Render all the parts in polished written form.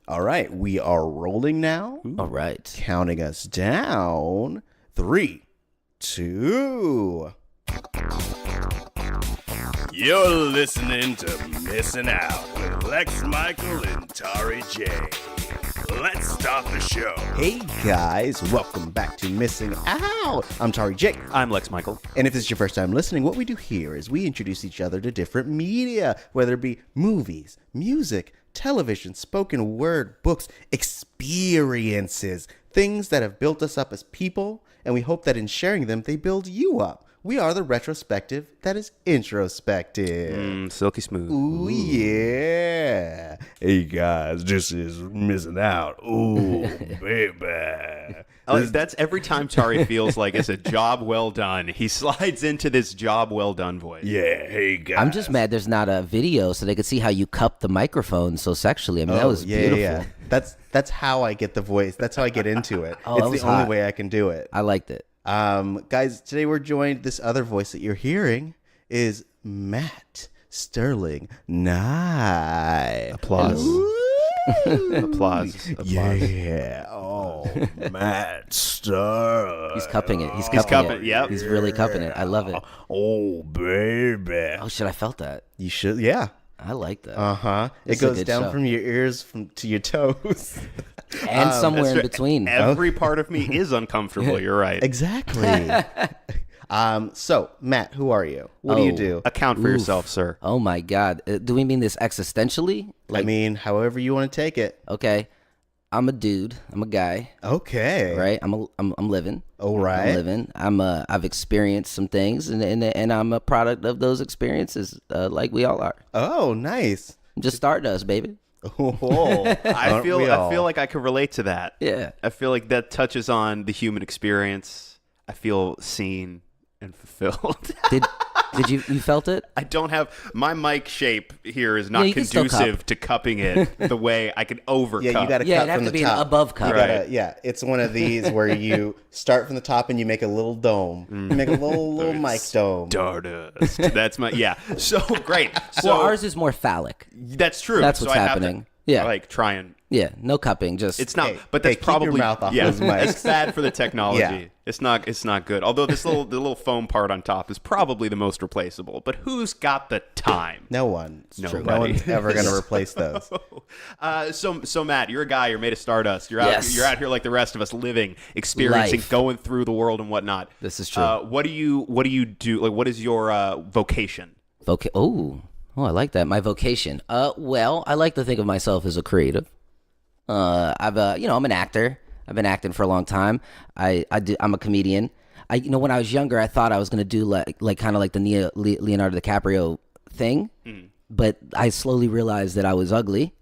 All right, we are rolling now. All right. Counting us down. 3, 2. You're listening to Missing Out with Lex Michael and Tari J. Let's start the show. Hey guys, welcome back to Missing Out. I'm Tari J. I'm Lex Michael. And if this is your first time listening, what we do here is we introduce each other to different media, whether it be movies, music, television, spoken word, books, experiences, things that have built us up as people, and we hope that in sharing them, they build you up. We are the retrospective that is introspective. Silky smooth. Ooh, yeah. Hey, guys, this is Missing Out. Ooh, baby. That's every time Tari feels like it's a job well done. He slides into this job well done voice. Yeah, hey, guys. I'm just mad there's not a video so they could see how you cup the microphone so sexually. I mean, that was beautiful. Yeah. That's how I get the voice. That's how I get into it. That It's the was only hot. way I can do it. I liked it. Guys, today we're joined. This other voice that you're hearing is Matt Sterling Nye. Applause. Applause. Yeah. Oh, Matt Sterling. He's cupping it. He's He's cupping cupping, it. yep. He's really cupping it. I love it. Oh, baby. Oh, shit, I felt that. You should. Yeah. I like that. Uh-huh. It It's a goes good down show. from your ears to your toes. And somewhere in That's right. between. Every part of me is uncomfortable. You're right. Exactly. So, Matt, who are you? What do you do? Account for yourself, sir. Oh, my God. Do we mean this existentially? I mean, however you want to take it. Okay. I'm a dude. I'm a guy. Okay. Right? I'm living. All right. I'm living. I've experienced some things, and I'm a product of those experiences, like we all are. Oh, nice. I'm just stardust, baby. Oh, I feel like I can relate to that. Yeah. I feel like that touches on the human experience. I feel seen and fulfilled. Did you felt it? I don't have my mic shape here is not you can still conducive to cupping it the way I can over yeah, cup. you got to Yeah, cut it'd have from to the be an top. above cup. You Right. gotta, yeah, it's one of these where you start from the top and you make a little dome. You make a little mic dome. Stardust. That's my So great. So Well, ours is more phallic. that's true. That's So what's I have happening. To, Yeah. like try and Yeah, no cupping. Just it's not, Hey, but that's hey, keep your probably mouth off those mics. It's bad for the technology. Yeah. It's not good. Although the little foam part on top is probably the most replaceable. But who's got the time? No one. It's true. No Nobody. one's ever going to replace those. So Matt, you're a guy. You're made of stardust. You're out. Yes. You're out here like the rest of us, living, experiencing, Life. going through the world and whatnot. This is true. What do you do? Like, what is your vocation? Oh, I like that. My vocation. Well, I like to think of myself as a creative. I'm an actor. I've been acting for a long time. I'm a comedian. When I was younger, I thought I was gonna do like kind of like the Leonardo DiCaprio thing, but I slowly realized that I was ugly,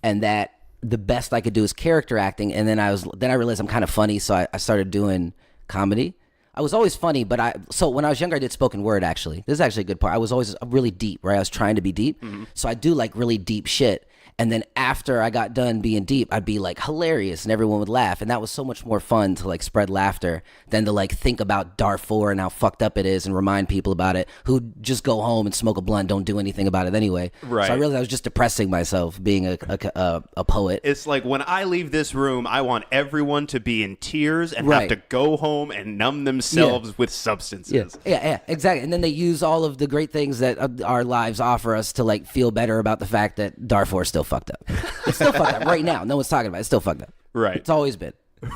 and that the best I could do is character acting. And then I realized I'm kind of funny, so I started doing comedy. I was always funny, so when I was younger, I did spoken word, actually. This is actually a good part. I was always really deep, right? I was trying to be deep. So I do like really deep shit. And then after I got done being deep, I'd be like hilarious and everyone would laugh. And that was so much more fun to like spread laughter than to like think about Darfur and how fucked up it is and remind people about it who just go home and smoke a blunt, don't do anything about it anyway. Right. So I realized I was just depressing myself being a poet. It's like when I leave this room, I want everyone to be in tears and Right. have to go home and numb themselves with substances. Yeah, exactly. And then they use all of the great things that our lives offer us to like feel better about the fact that Darfur is still fucked up. It's still fucked up right now. No one's talking about it. It's still fucked up. Right. It's always been.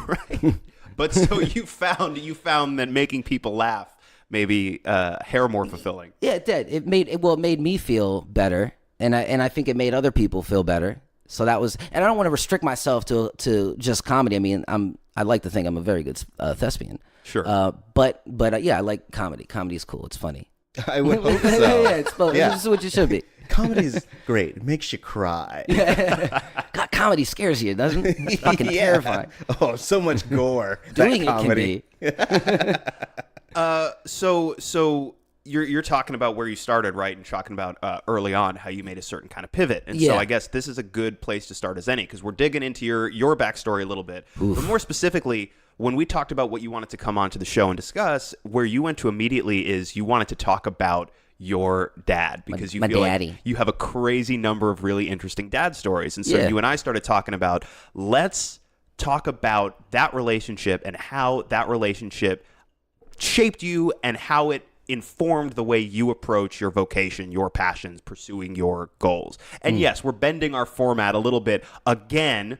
Right. But so you found that making people laugh maybe hair more fulfilling. Yeah, it did. It made me feel better, and I think it made other people feel better. So that was, and I don't want to restrict myself to just comedy. I mean, I like to think I'm a very good thespian. Sure. But yeah, I like comedy. Comedy is cool. It's funny. I would hope so. Yeah, it's fun. Yeah. This is what you should be. Comedy's great. It makes you cry. God, comedy scares you, doesn't it? It's fucking Yeah. terrifying. Oh, so much gore. Doing that comedy. it can be. So you're talking about where you started, right? And talking about early on how you made a certain kind of pivot. And so Yeah. I guess this is a good place to start as any, because we're digging into your backstory a little bit. But more specifically, when we talked about what you wanted to come onto the show and discuss, where you went to immediately is you wanted to talk about your dad, because you my feel daddy. like you have a crazy number of really interesting dad stories. And so Yeah. you and I started talking about, let's talk about that relationship and how that relationship shaped you and how it informed the way you approach your vocation, your passions, pursuing your goals. And yes, we're bending our format a little bit again,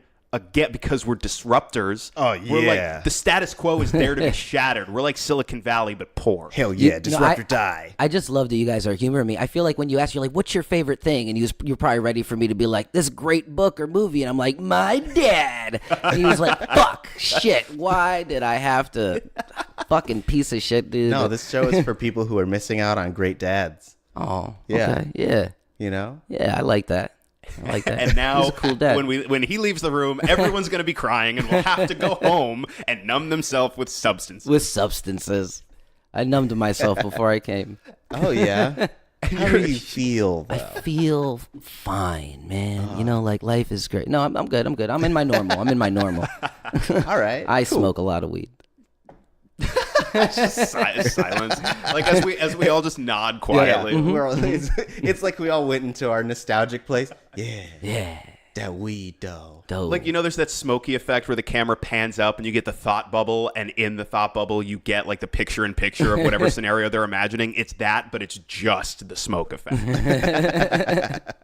because we're disruptors. Oh, We're yeah. like, the status quo is there to be shattered. We're like Silicon Valley, but poor. Hell yeah, You- disrupt no, or die. I just love that you guys are humoring me. I feel like when you ask, you're like, what's your favorite thing? And you're probably ready for me to be like, this great book or movie. And I'm like, my dad. And he was like, fuck, shit, why did I have to? Fucking piece of shit, dude. No, this show is for people who are missing out on great dads. Oh, Yeah. okay. Yeah. You know? Yeah, I like that. I like that. And now, He's a cool dad. when he leaves the room, everyone's going to be crying and will have to go home and numb themselves with substances. With substances. I numbed myself before I came. Oh, yeah. How do you feel, I though? feel fine, man. You know, like life is great. No, I'm good. I'm good. I'm in my normal. All right. I smoke a lot of weed. Silence. Like as we all just nod quietly. Yeah, we're all, it's like we all went into our nostalgic place. Yeah. Yeah. That weed, though. Dope. Like, you know, there's that smoky effect where the camera pans up and you get the thought bubble, and in the thought bubble you get like the picture-in-picture of whatever scenario they're imagining. It's that, but it's just the smoke effect.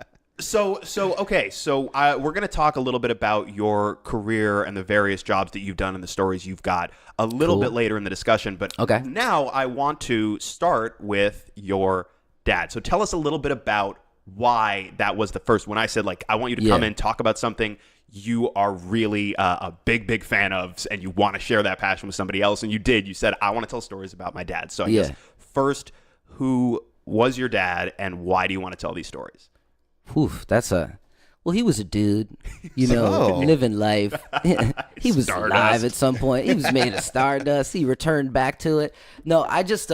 So we're going to talk a little bit about your career and the various jobs that you've done and the stories you've got a little bit later in the discussion. But Okay. now I want to start with your dad. So tell us a little bit about why that was the first. When I said, like, I want you to come in, talk about something you are really a big fan of, and you want to share that passion with somebody else, and you did. You said, I want to tell stories about my dad. So I guess first, who was your dad, and why do you want to tell these stories? Oof, well, he was a dude, you know, living life. He was Stardust. alive at some point. He was made of stardust. He returned back to it. No, I just,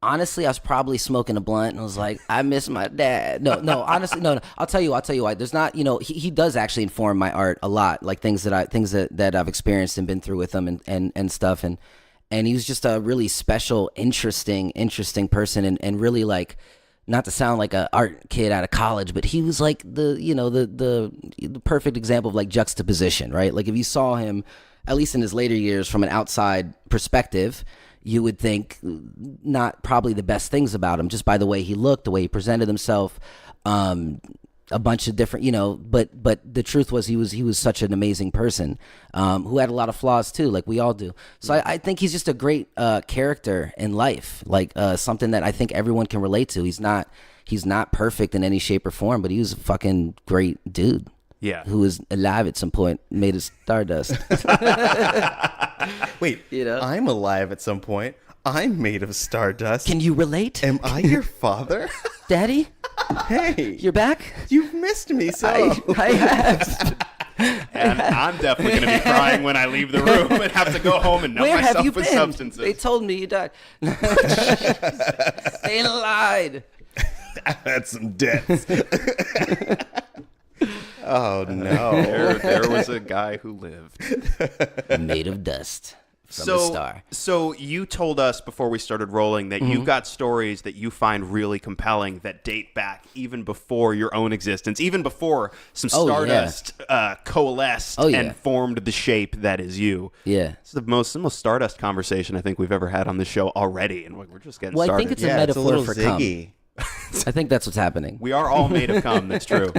honestly, I was probably smoking a blunt and I was like, I miss my dad. No, honestly, no. I'll tell you why. There's not, you know, he does actually inform my art a lot, like things that I've experienced and been through with him and stuff. And he was just a really special, interesting person and really, like, not to sound like a art kid out of college, but he was like the perfect example of like juxtaposition, right? Like if you saw him, at least in his later years, from an outside perspective, you would think not probably the best things about him just by the way he looked, the way he presented himself, a bunch of different, you know, but the truth was he was such an amazing person who had a lot of flaws too, like we all do. So I think he's just a great character in life, like something that I think everyone can relate to. He's not perfect in any shape or form, but he was a fucking great dude. Yeah. Who was alive at some point, made of stardust. Wait, You know? I'm alive at some point. I'm made of stardust. Can you relate? Am I your father? Daddy, Hey, you're back? you've missed me so. I have. And I'm definitely going to be crying when I leave the room and have to go home and numb Where myself have you with been? substances. They told me you died. They lied. I had some debts. Oh, no. There was a guy who lived. Made of dust from a star. So you told us before we started rolling that you've got stories that you find really compelling that date back even before your own existence, even before some stardust coalesced and formed the shape that is you. Yeah. It's the most stardust conversation I think we've ever had on this show already, and we're just getting started. I think it's a Yeah, it's a metaphor little for ziggy. I think that's what's happening. We are all made of cum. That's true.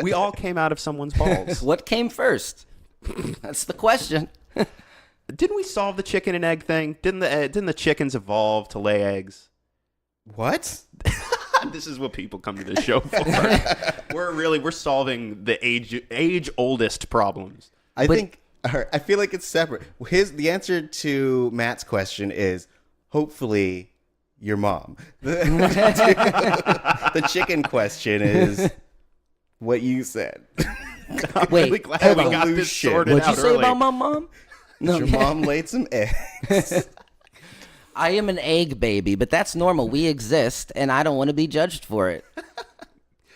We all came out of someone's balls. What came first? That's the question. Didn't we solve the chicken and egg thing? Didn't the chickens evolve to lay eggs? What? This is what people come to this show for. We're solving the age oldest problems. I feel like it's separate. The answer to Matt's question is hopefully your mom. The chicken question is what you said. I'm Wait, really glad we got this evolution. sorted What'd out you say early. about my mom? No, Your mom laid some eggs. I am an egg baby, but that's normal. We exist, and I don't want to be judged for it.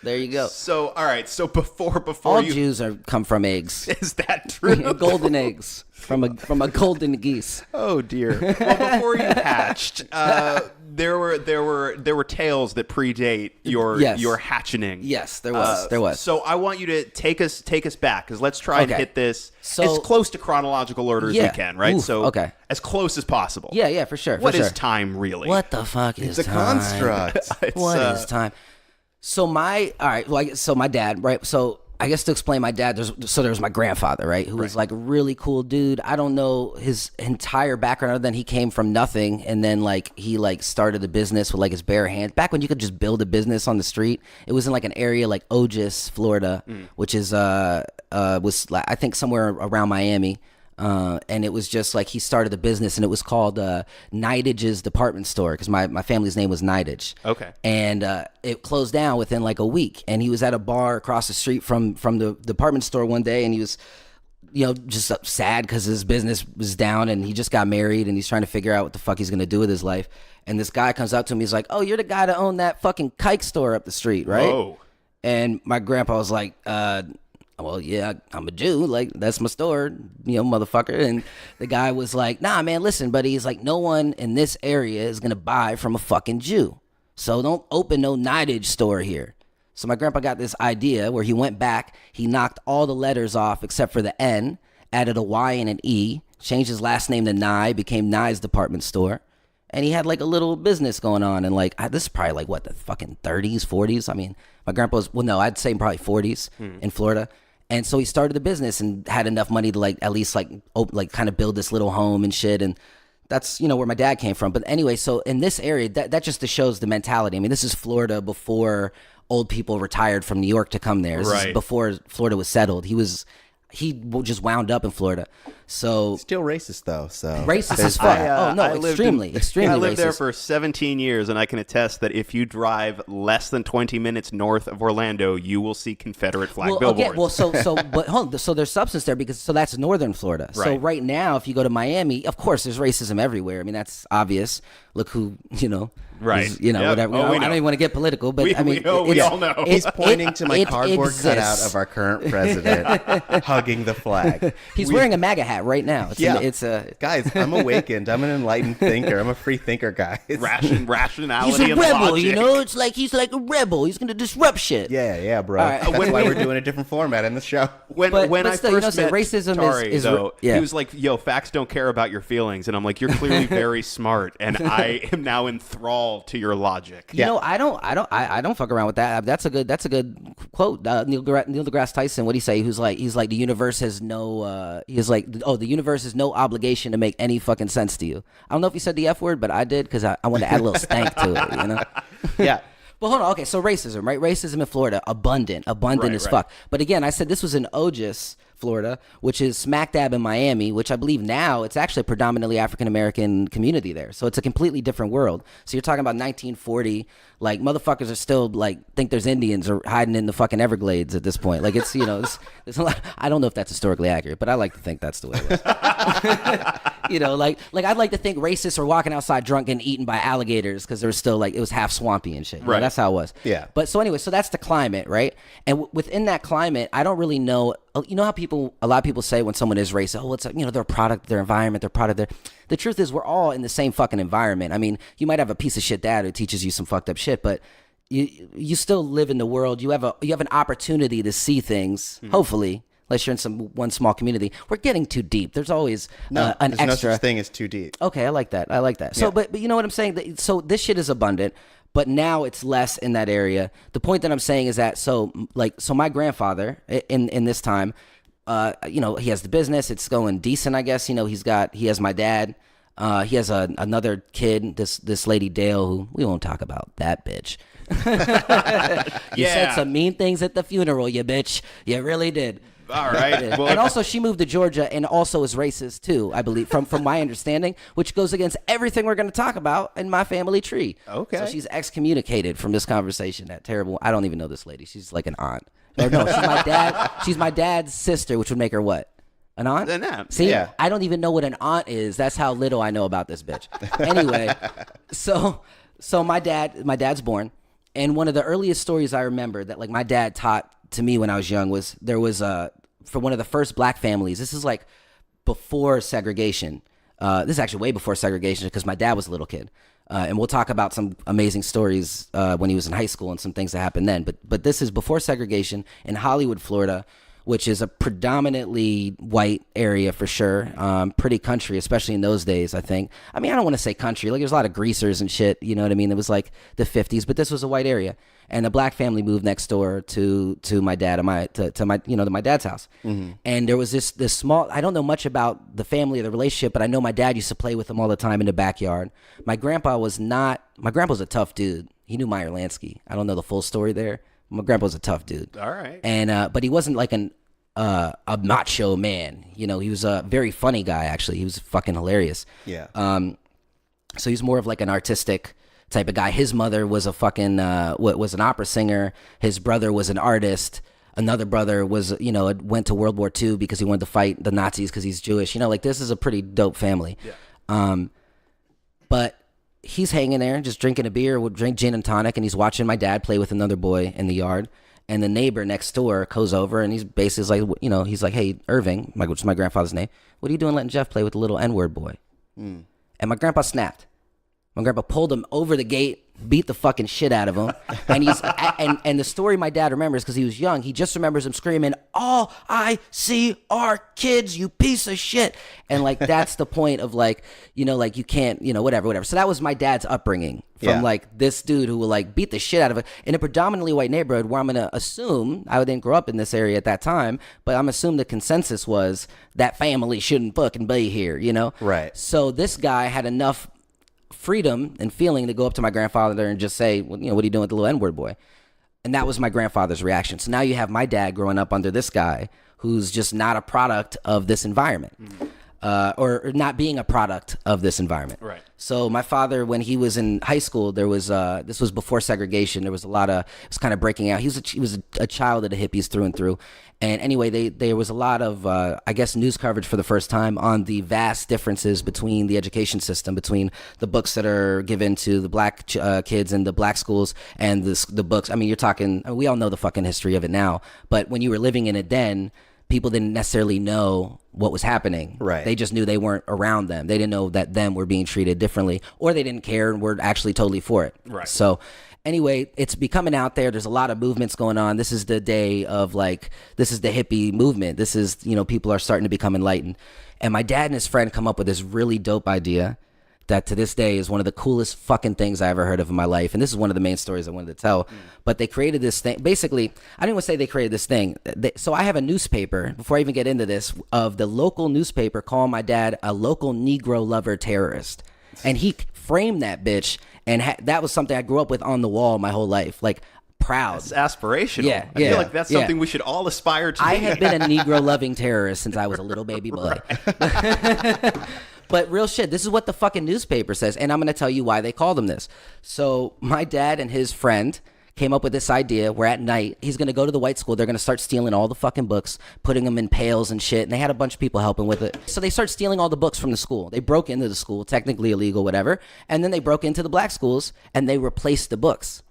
There you go. So, all right. So before All you Jews come from eggs. is that true? Golden eggs from a golden geese. Oh dear. Well, before you hatched, there were tales that predate your hatchening. Yes, there was. So I want you to take us back, because let's try and hit this as close to chronological order as we can, right? Oof, as close as possible. Yeah, for sure. What is time really? What the fuck is It's a time? construct. What is time? So my dad, right? So I guess to explain my dad, there was my grandfather, right? Who was like a really cool dude. I don't know his entire background other than he came from nothing. And then like he like started a business with like his bare hands. Back when you could just build a business on the street. It was in like an area like Ogis, Florida, which is, was I think somewhere around Miami. And it was just like he started the business, and it was called Nydage's Department Store, because my family's name was Nydage. Okay. And it closed down within like a week. And he was at a bar across the street from the department store one day, and he was, just sad because his business was down, and he just got married, and he's trying to figure out what the fuck he's gonna do with his life. And this guy comes up to him, he's like, "Oh, you're the guy that owned that fucking kike store up the street, right?" Oh. And my grandpa was like, well, yeah, I'm a Jew. Like, that's my store, motherfucker. And the guy was like, nah, man, listen, buddy. He's like, no one in this area is going to buy from a fucking Jew. So don't open no Nydage store here. So my grandpa got this idea where he went back. He knocked all the letters off except for the N, added a Y and an E, changed his last name to Nye, became Nye's Department Store. And he had like a little business going on. And like, this is probably like what, the fucking 30s, 40s? I mean, my grandpa was, well, no, I'd say probably 40s in Florida. And so he started the business and had enough money to like at least like kind of build this little home and shit. And that's where my dad came from. But anyway, so in this area, that just shows the mentality. I mean, this is Florida before old people retired from New York to come there. This is before Florida was settled. He just wound up in Florida. So Still racist though. So racist as fuck. Extremely I lived racist. there for 17 years, and I can attest that if you drive less than 20 minutes north of Orlando, you will see Confederate flag billboards. But hold on, so there's substance there because that's northern Florida. So right now, if you go to Miami, of course there's racism everywhere. I mean, that's obvious. Look who Right. Whatever. I don't even want to get political, but we all know. He's pointing to my cardboard cutout of our current president hugging the flag. He's wearing a MAGA hat right now. Guys, I'm awakened. I'm an enlightened thinker. I'm a free thinker, guys. Rationality. He's a and rebel, logic. It's like he's like a rebel. He's gonna disrupt shit. Yeah, bro. Right. That's why we're doing a different format in the show. When I still, first met racism Tari, is though, he was like, "Yo, facts don't care about your feelings," and I'm like, "You're clearly very smart, and I am now enthralled to your logic." I don't fuck around with that. That's a good quote. Neil deGrasse Tyson, what he say? He's like the universe has no. The universe has no obligation to make any fucking sense to you. I don't know if he said the F word, but I did because I wanted to add a little stank to it. Yeah. But hold on. Okay, so racism, right? Racism in Florida, abundant as fuck. But again, I said this was in Ogis, Florida, which is smack dab in Miami, which I believe now it's actually a predominantly African-American community there. So it's a completely different world. So you're talking about 1940, like motherfuckers are still like think there's Indians or hiding in the fucking Everglades at this point. Like it's, it's a lot, I don't know if that's historically accurate, but I like to think that's the way it was. Like I'd like to think racists are walking outside drunk and eaten by alligators because there was still like, it was half swampy and shit. That's how it was. Yeah. But so anyway, so that's the climate, right? And within that climate, I don't really know, how a lot of people say when someone is racist, it's they're a product of their environment, they're a product of their. The truth is, we're all in the same fucking environment. I mean, you might have a piece of shit dad who teaches you some fucked up shit, but you still live in the world. You have an opportunity to see things. Hopefully, unless you're in one small community. We're getting too deep. There's always an there's extra no such thing as too deep. Okay, I like that. So, but you know what I'm saying? So this shit is abundant. But now it's less in that area. The point that I'm saying is that so my grandfather in this time, he has the business. It's going decent, I guess. He has my dad. He has another kid, this lady Dale, who we won't talk about that bitch. You said some mean things at the funeral, you bitch. You really did. All right. Well, and also, she moved to Georgia and also is racist too, I believe, from my understanding, which goes against everything we're going to talk about in my family tree. Okay. So she's excommunicated from this conversation. That terrible. I don't even know this lady. She's like an aunt. Or no, she's my dad. She's my dad's sister, which would make her what? An aunt? An aunt. See, yeah. I don't even know what an aunt is. That's how little I know about this bitch. Anyway, so my dad's born. And one of the earliest stories I remember that like my dad taught to me when I was young was there was for one of the first black families. This is like before segregation. This is actually way before segregation because my dad was a little kid. And we'll talk about some amazing stories when he was in high school and some things that happened then. But this is before segregation in Hollywood, Florida, which is a predominantly white area for sure. Pretty country, especially in those days, I think. I mean, I don't want to say country. Like, there's a lot of greasers and shit, you know what I mean? It was like the 50s, but this was a white area. And the black family moved next door to my dad, to my dad's house. Mm-hmm. And there was this small, I don't know much about the family or the relationship, but I know my dad used to play with them all the time in the backyard. My grandpa was a tough dude. He knew Meyer Lansky. I don't know the full story there. My grandpa was a tough dude. All right. And but he wasn't like a macho man. You know, he was a very funny guy, actually. He was fucking hilarious. Yeah. So he's more of like an artistic type of guy. His mother was a fucking was an opera singer. His brother was an artist. Another brother was, went to World War II because he wanted to fight the Nazis because he's Jewish. You know, like this is a pretty dope family. Yeah. But he's hanging there just drinking a beer, would drink gin and tonic, and he's watching my dad play with another boy in the yard. And the neighbor next door goes over and he's basically like, he's like, hey, Irving, which is my grandfather's name, what are you doing letting Jeff play with the little N-word boy? Mm. And my grandpa snapped. My grandpa pulled him over the gate, beat the fucking shit out of him. And he's and the story my dad remembers, because he was young, he just remembers him screaming, all I see are kids, you piece of shit. And like, that's the point of like, like you can't, whatever. So that was my dad's upbringing from like this dude who will like beat the shit out of it in a predominantly white neighborhood where I'm going to assume, I didn't grow up in this area at that time, but I'm assuming the consensus was that family shouldn't fucking be here, Right. So this guy had enough freedom and feeling to go up to my grandfather and just say, well, what are you doing with the little N-word boy? And that was my grandfather's reaction. So now you have my dad growing up under this guy who's just not a product of this environment. Or not being a product of this environment. Right. So my father, when he was in high school, there was this was before segregation. There was a lot of, it was kind of breaking out. He was a child of the hippies through and through. And anyway, there was a lot of, I guess, news coverage for the first time on the vast differences between the education system, between the books that are given to the black kids in the black schools and the books. I mean, you're talking, we all know the fucking history of it now, but when you were living in it then, people didn't necessarily know what was happening. Right. They just knew they weren't around them. They didn't know that them were being treated differently, or they didn't care and were actually totally for it. Right. So anyway, it's becoming out there. There's a lot of movements going on. This is the day of this is the hippie movement. This is, people are starting to become enlightened. And my dad and his friend come up with this really dope idea that to this day is one of the coolest fucking things I ever heard of in my life. And this is one of the main stories I wanted to tell. But they created this thing. Basically, I didn't want to say they created this thing. So I have a newspaper, before I even get into this, of the local newspaper calling my dad a local Negro lover terrorist. And he framed that bitch. And that was something I grew up with on the wall my whole life. Like, proud. It's aspirational. Yeah, I feel like that's something we should all aspire to. I have been a Negro loving terrorist since I was a little baby boy. But real shit, this is what the fucking newspaper says, and I'm going to tell you why they called him this. So my dad and his friend came up with this idea where at night, he's going to go to the white school, they're going to start stealing all the fucking books, putting them in pails and shit, and they had a bunch of people helping with it. So they start stealing all the books from the school. They broke into the school, technically illegal, whatever, and then they broke into the black schools, and they replaced the books.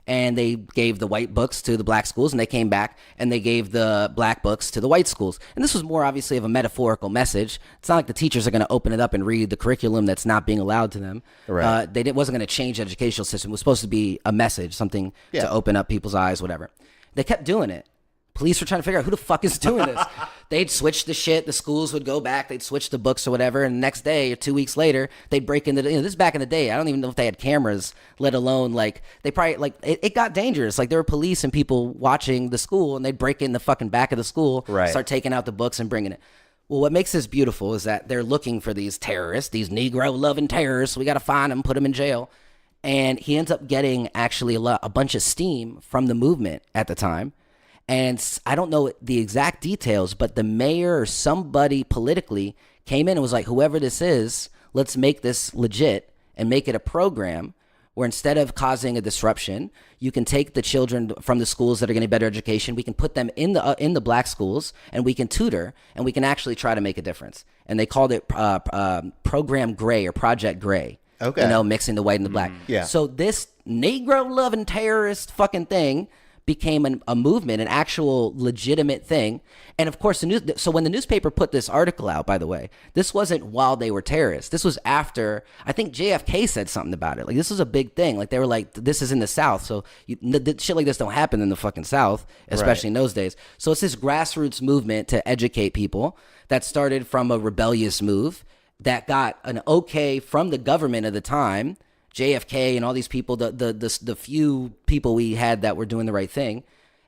And they gave the white books to the black schools, and they came back and they gave the black books to the white schools. And this was more obviously of a metaphorical message. It's not like the teachers are going to open it up and read the curriculum that's not being allowed to them. Right. It wasn't going to change the educational system. It was supposed to be a message, something to open up people's eyes, whatever. They kept doing it. Police were trying to figure out who the fuck is doing this. They'd switch the shit. The schools would go back. They'd switch the books or whatever. And the next day or 2 weeks later, they'd break into this is back in the day. I don't even know if they had cameras, let alone they probably it got dangerous. Like there were police and people watching the school, and they'd break in the fucking back of the school, start taking out the books and bringing it. Well, what makes this beautiful is that they're looking for these terrorists, these Negro loving terrorists. We got to find them, put them in jail. And he ends up getting actually a bunch of steam from the movement at the time. And I don't know the exact details, but the mayor or somebody politically came in and was like, whoever this is, let's make this legit and make it a program where instead of causing a disruption, you can take the children from the schools that are getting better education, we can put them in the black schools, and we can tutor, and we can actually try to make a difference. And they called it Program Gray or Project Gray. Okay. Mixing the white and the black. Yeah. So this Negro loving terrorist fucking thing became a movement, an actual legitimate thing. And of course, so when the newspaper put this article out, by the way, this wasn't while they were terrorists. This was after, I think JFK said something about it. Like, this was a big thing. Like, they were like, this is in the South. So shit like this don't happen in the fucking South, especially in those days. So it's this grassroots movement to educate people that started from a rebellious move that got an okay from the government of the time, JFK and all these people, the few people we had that were doing the right thing,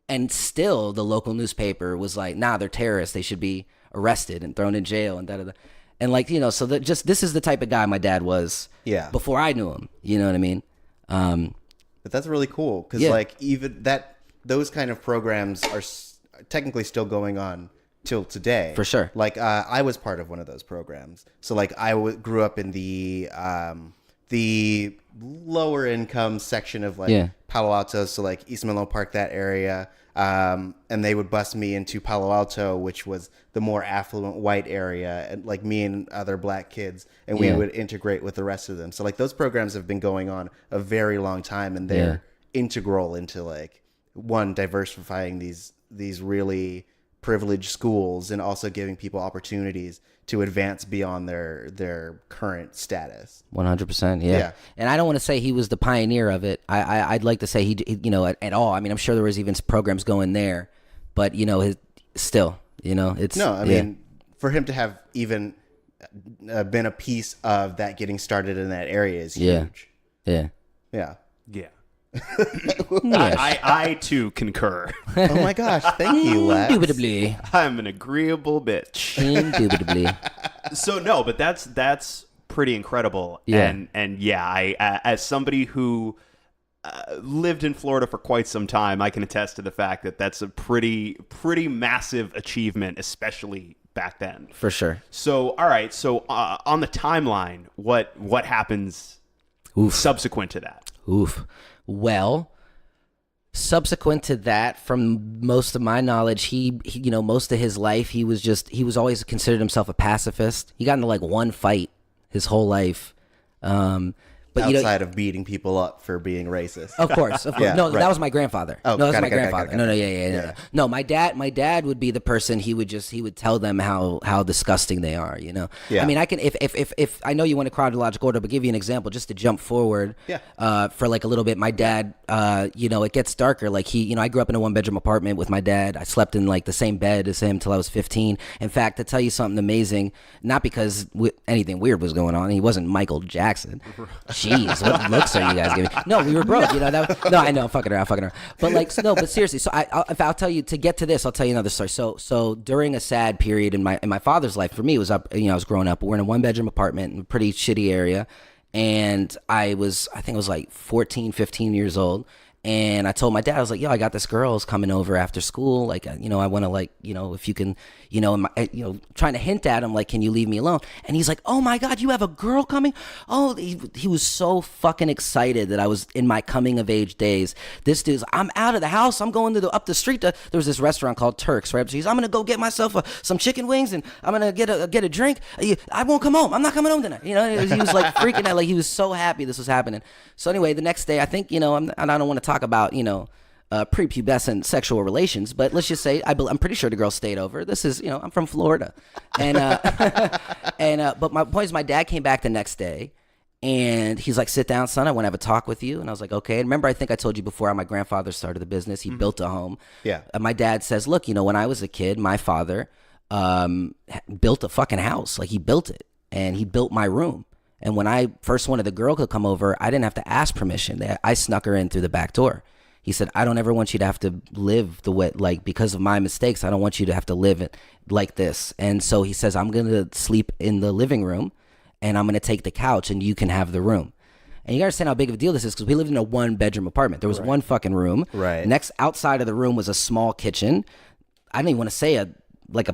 and still the local newspaper was like, nah, they're terrorists. They should be arrested and thrown in jail and da-da-da. And like, so that this is the type of guy my dad was before I knew him. You know what I mean? But that's really cool because like even those kind of programs are technically still going on till today. For sure. Like I was part of one of those programs. So like I grew up in the lower income section of like Palo Alto, so like East Menlo Park, that area, and they would bus me into Palo Alto, which was the more affluent white area, and like me and other black kids, and we would integrate with the rest of them. So like those programs have been going on a very long time, and they're integral into like diversifying these really privileged schools and also giving people opportunities to advance beyond their current status. 100%, yeah. And I don't want to say he was the pioneer of it. I'd like to say he at all. I mean, I'm sure there was even programs going there, but it's I mean, for him to have even been a piece of that getting started in that area is huge. Yeah. I too concur. Oh my gosh, thank you, Lex. Indubitably. I'm an agreeable bitch. Indubitably. So no, but that's pretty incredible. Yeah. And I as somebody who lived in Florida for quite some time, I can attest to the fact that that's a pretty massive achievement, especially back then. For sure. So all right, so on the timeline, what happens subsequent to that? Well, subsequent to that, from most of my knowledge, he most of his life, he was always considered himself a pacifist. He got into like one fight his whole life. But outside of beating people up for being racist. Of course. That was my grandfather. Oh, no, that was my grandfather. No. No, my dad would be the person. He would tell them how disgusting they are. Yeah. I mean, I can if I know you want a chronological order, but give you an example just to jump forward. For like a little bit. My dad, it gets darker. Like I grew up in a 1-bedroom apartment with my dad. I slept in like the same bed as him till I was 15. In fact, to tell you something amazing, not because anything weird was going on. He wasn't Michael Jackson. Jeez, what looks are you guys giving? No, we were broke. No, I know, I'm fucking around. But like, no, but seriously. So if I'll tell you, to get to this, I'll tell you another story. So during a sad period in my father's life, for me, it was up. I was growing up. We're in a 1-bedroom apartment in a pretty shitty area, and I think I was like 14, 15 years old. And I told my dad, I was like, yo, I got this girl who's coming over after school. Like, I want to like, if you can, trying to hint at him, like, can you leave me alone? And he's like, oh my God, you have a girl coming? Oh, he was so fucking excited that I was in my coming of age days. This dude's, I'm out of the house. I'm going up the street. There was this restaurant called Turks, right? So I'm going to go get myself some chicken wings and I'm going to get a drink. I won't come home. I'm not coming home tonight. He was like freaking out. Like, he was so happy this was happening. So anyway, the next day, I think, I don't want to talk about prepubescent sexual relations, but let's just say I'm pretty sure the girl stayed over. This is I'm from Florida, and but my point is, my dad came back the next day, and he's like, "Sit down, son. I want to have a talk with you." And I was like, "Okay." And remember, I think I told you before how my grandfather started the business. He built a home. Yeah. And my dad says, "Look, when I was a kid, my father built a fucking house. Like, he built it, and he built my room." And when I first wanted the girl to come over, I didn't have to ask permission. I snuck her in through the back door. He said, I don't ever want you to have to live the way, like, because of my mistakes, I don't want you to have to live it like this. And so he says, I'm going to sleep in the living room and I'm going to take the couch and you can have the room. And you got to understand how big of a deal this is, because we lived in a 1-bedroom apartment. There was one fucking room. Right. Next, outside of the room was a small kitchen. I don't even want to say a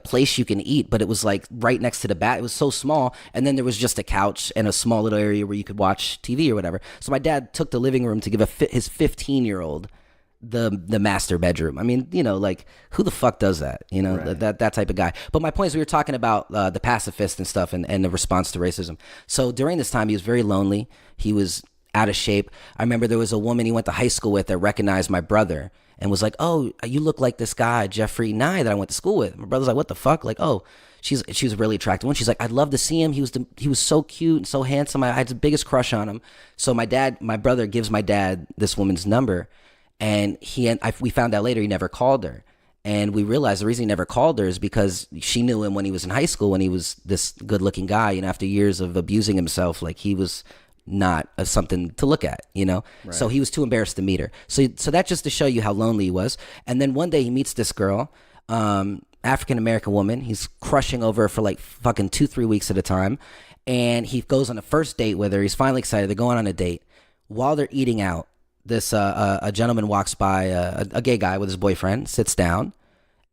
place you can eat, but it was like right next to the bath. It was so small. And then there was just a couch and a small little area where you could watch TV or whatever. So my dad took the living room to give his 15-year-old the master bedroom. I mean, like, who the fuck does that? Right. That type of guy. But my point is, we were talking about the pacifist and stuff and the response to racism. So during this time, he was very lonely. He was out of shape. I remember there was a woman he went to high school with that recognized my brother and was like, "Oh, you look like this guy, Jeffrey Nye, that I went to school with." My brother's like, "What the fuck?" Like, "Oh, she was a really attractive one." She's like, "I'd love to see him. He was so cute and so handsome. I had the biggest crush on him." So my brother gives my dad this woman's number, and we found out later he never called her. And we realized the reason he never called her is because she knew him when he was in high school, when he was this good-looking guy, and after years of abusing himself, like he was not something to look at, Right. So he was too embarrassed to meet her. So that just to show you how lonely he was. And then one day he meets this girl, African-American woman. He's crushing over her for like fucking 2-3 weeks at a time. And he goes on a first date with her. He's finally excited. They're going on a date. While they're eating out, this a gentleman walks by, a gay guy with his boyfriend, sits down,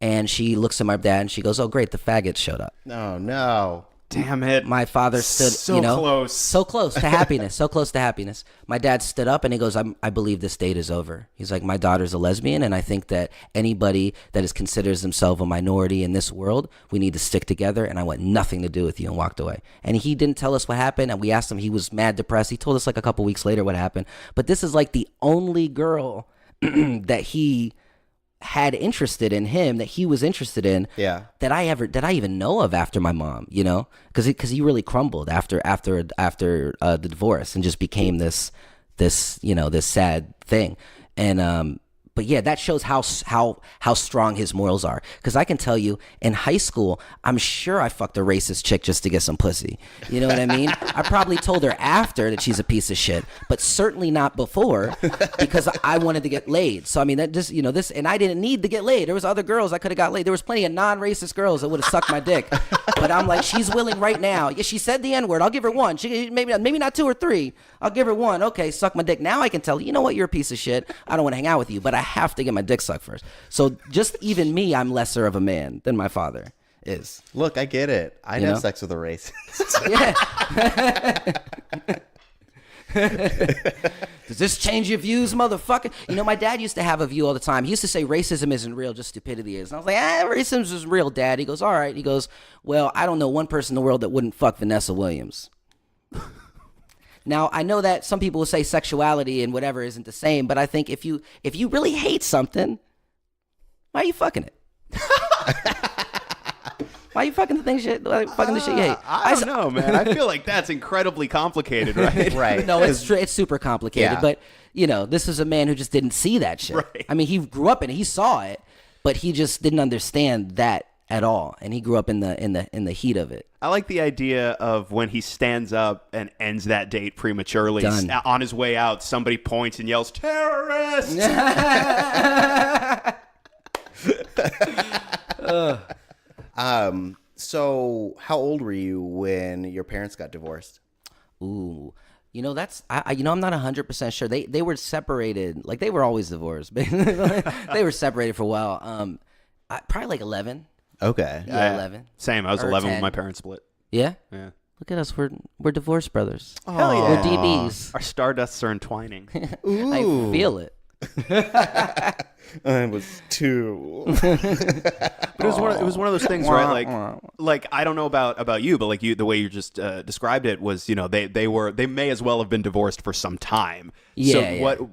and she looks at my dad and she goes, "Oh, great, the faggot showed up." Oh, no. Damn it. My father stood, close. so close to happiness, so close to happiness. My dad stood up and he goes, I believe this date is over. He's like, "My daughter's a lesbian, and I think that anybody that considers themselves a minority in this world, we need to stick together, and I want nothing to do with you," and walked away. And he didn't tell us what happened, and we asked him. He was mad depressed. He told us like a couple weeks later what happened. But this is like the only girl that he had interested in him, that he was interested in, that I even know of after my mom, because he really crumbled after the divorce and just became this sad thing. And but yeah, that shows how strong his morals are. Because I can tell you, in high school, I'm sure I fucked a racist chick just to get some pussy. You know what I mean? I probably told her after that she's a piece of shit, but certainly not before, because I wanted to get laid. So I mean, that just this, and I didn't need to get laid. There was other girls I could have got laid. There was plenty of non-racist girls that would have sucked my dick. But I'm like, she's willing right now. Yeah, she said the N-word. I'll give her one. She maybe not 2 or 3. I'll give her one. Okay, suck my dick. Now I can tell you know what, you're a piece of shit. I don't want to hang out with you, but I have to get my dick sucked first. So just even me, I'm lesser of a man than my father is. Look, I get it. I'd have sex with a racist. Yeah. Does this change your views, motherfucker? My dad used to have a view all the time. He used to say racism isn't real, just stupidity is. And I was like, racism is real, Dad. He goes, all right. He goes, well, I don't know one person in the world that wouldn't fuck Vanessa Williams. Now, I know that some people will say sexuality and whatever isn't the same, but I think if you really hate something, why are you fucking it? Why are you fucking the shit you hate? I don't know, man. I feel like that's incredibly complicated, right? Right. No, it's super complicated. Yeah. But, this is a man who just didn't see that shit. Right. I mean, he grew up in it. He saw it, but he just didn't understand that at all. And he grew up in the heat of it. I like the idea of when he stands up and ends that date prematurely. Done. On his way out, somebody points and yells, "Terrorist!" So how old were you when your parents got divorced? Ooh. That's I'm not 100% sure. They were separated. Like, they were always divorced. They were separated for a while. Probably like 11. Okay. Yeah, 11. Same. I was Or 11 when 10. my parents split. Yeah? Yeah. Look at us. We're divorce brothers. Hell yeah. We're DBs. Our stardusts are entwining. I feel it. I was 2. But it was one of those things, right? Like I don't know about you, but like the way you just described it was, they may as well have been divorced for some time. Yeah. So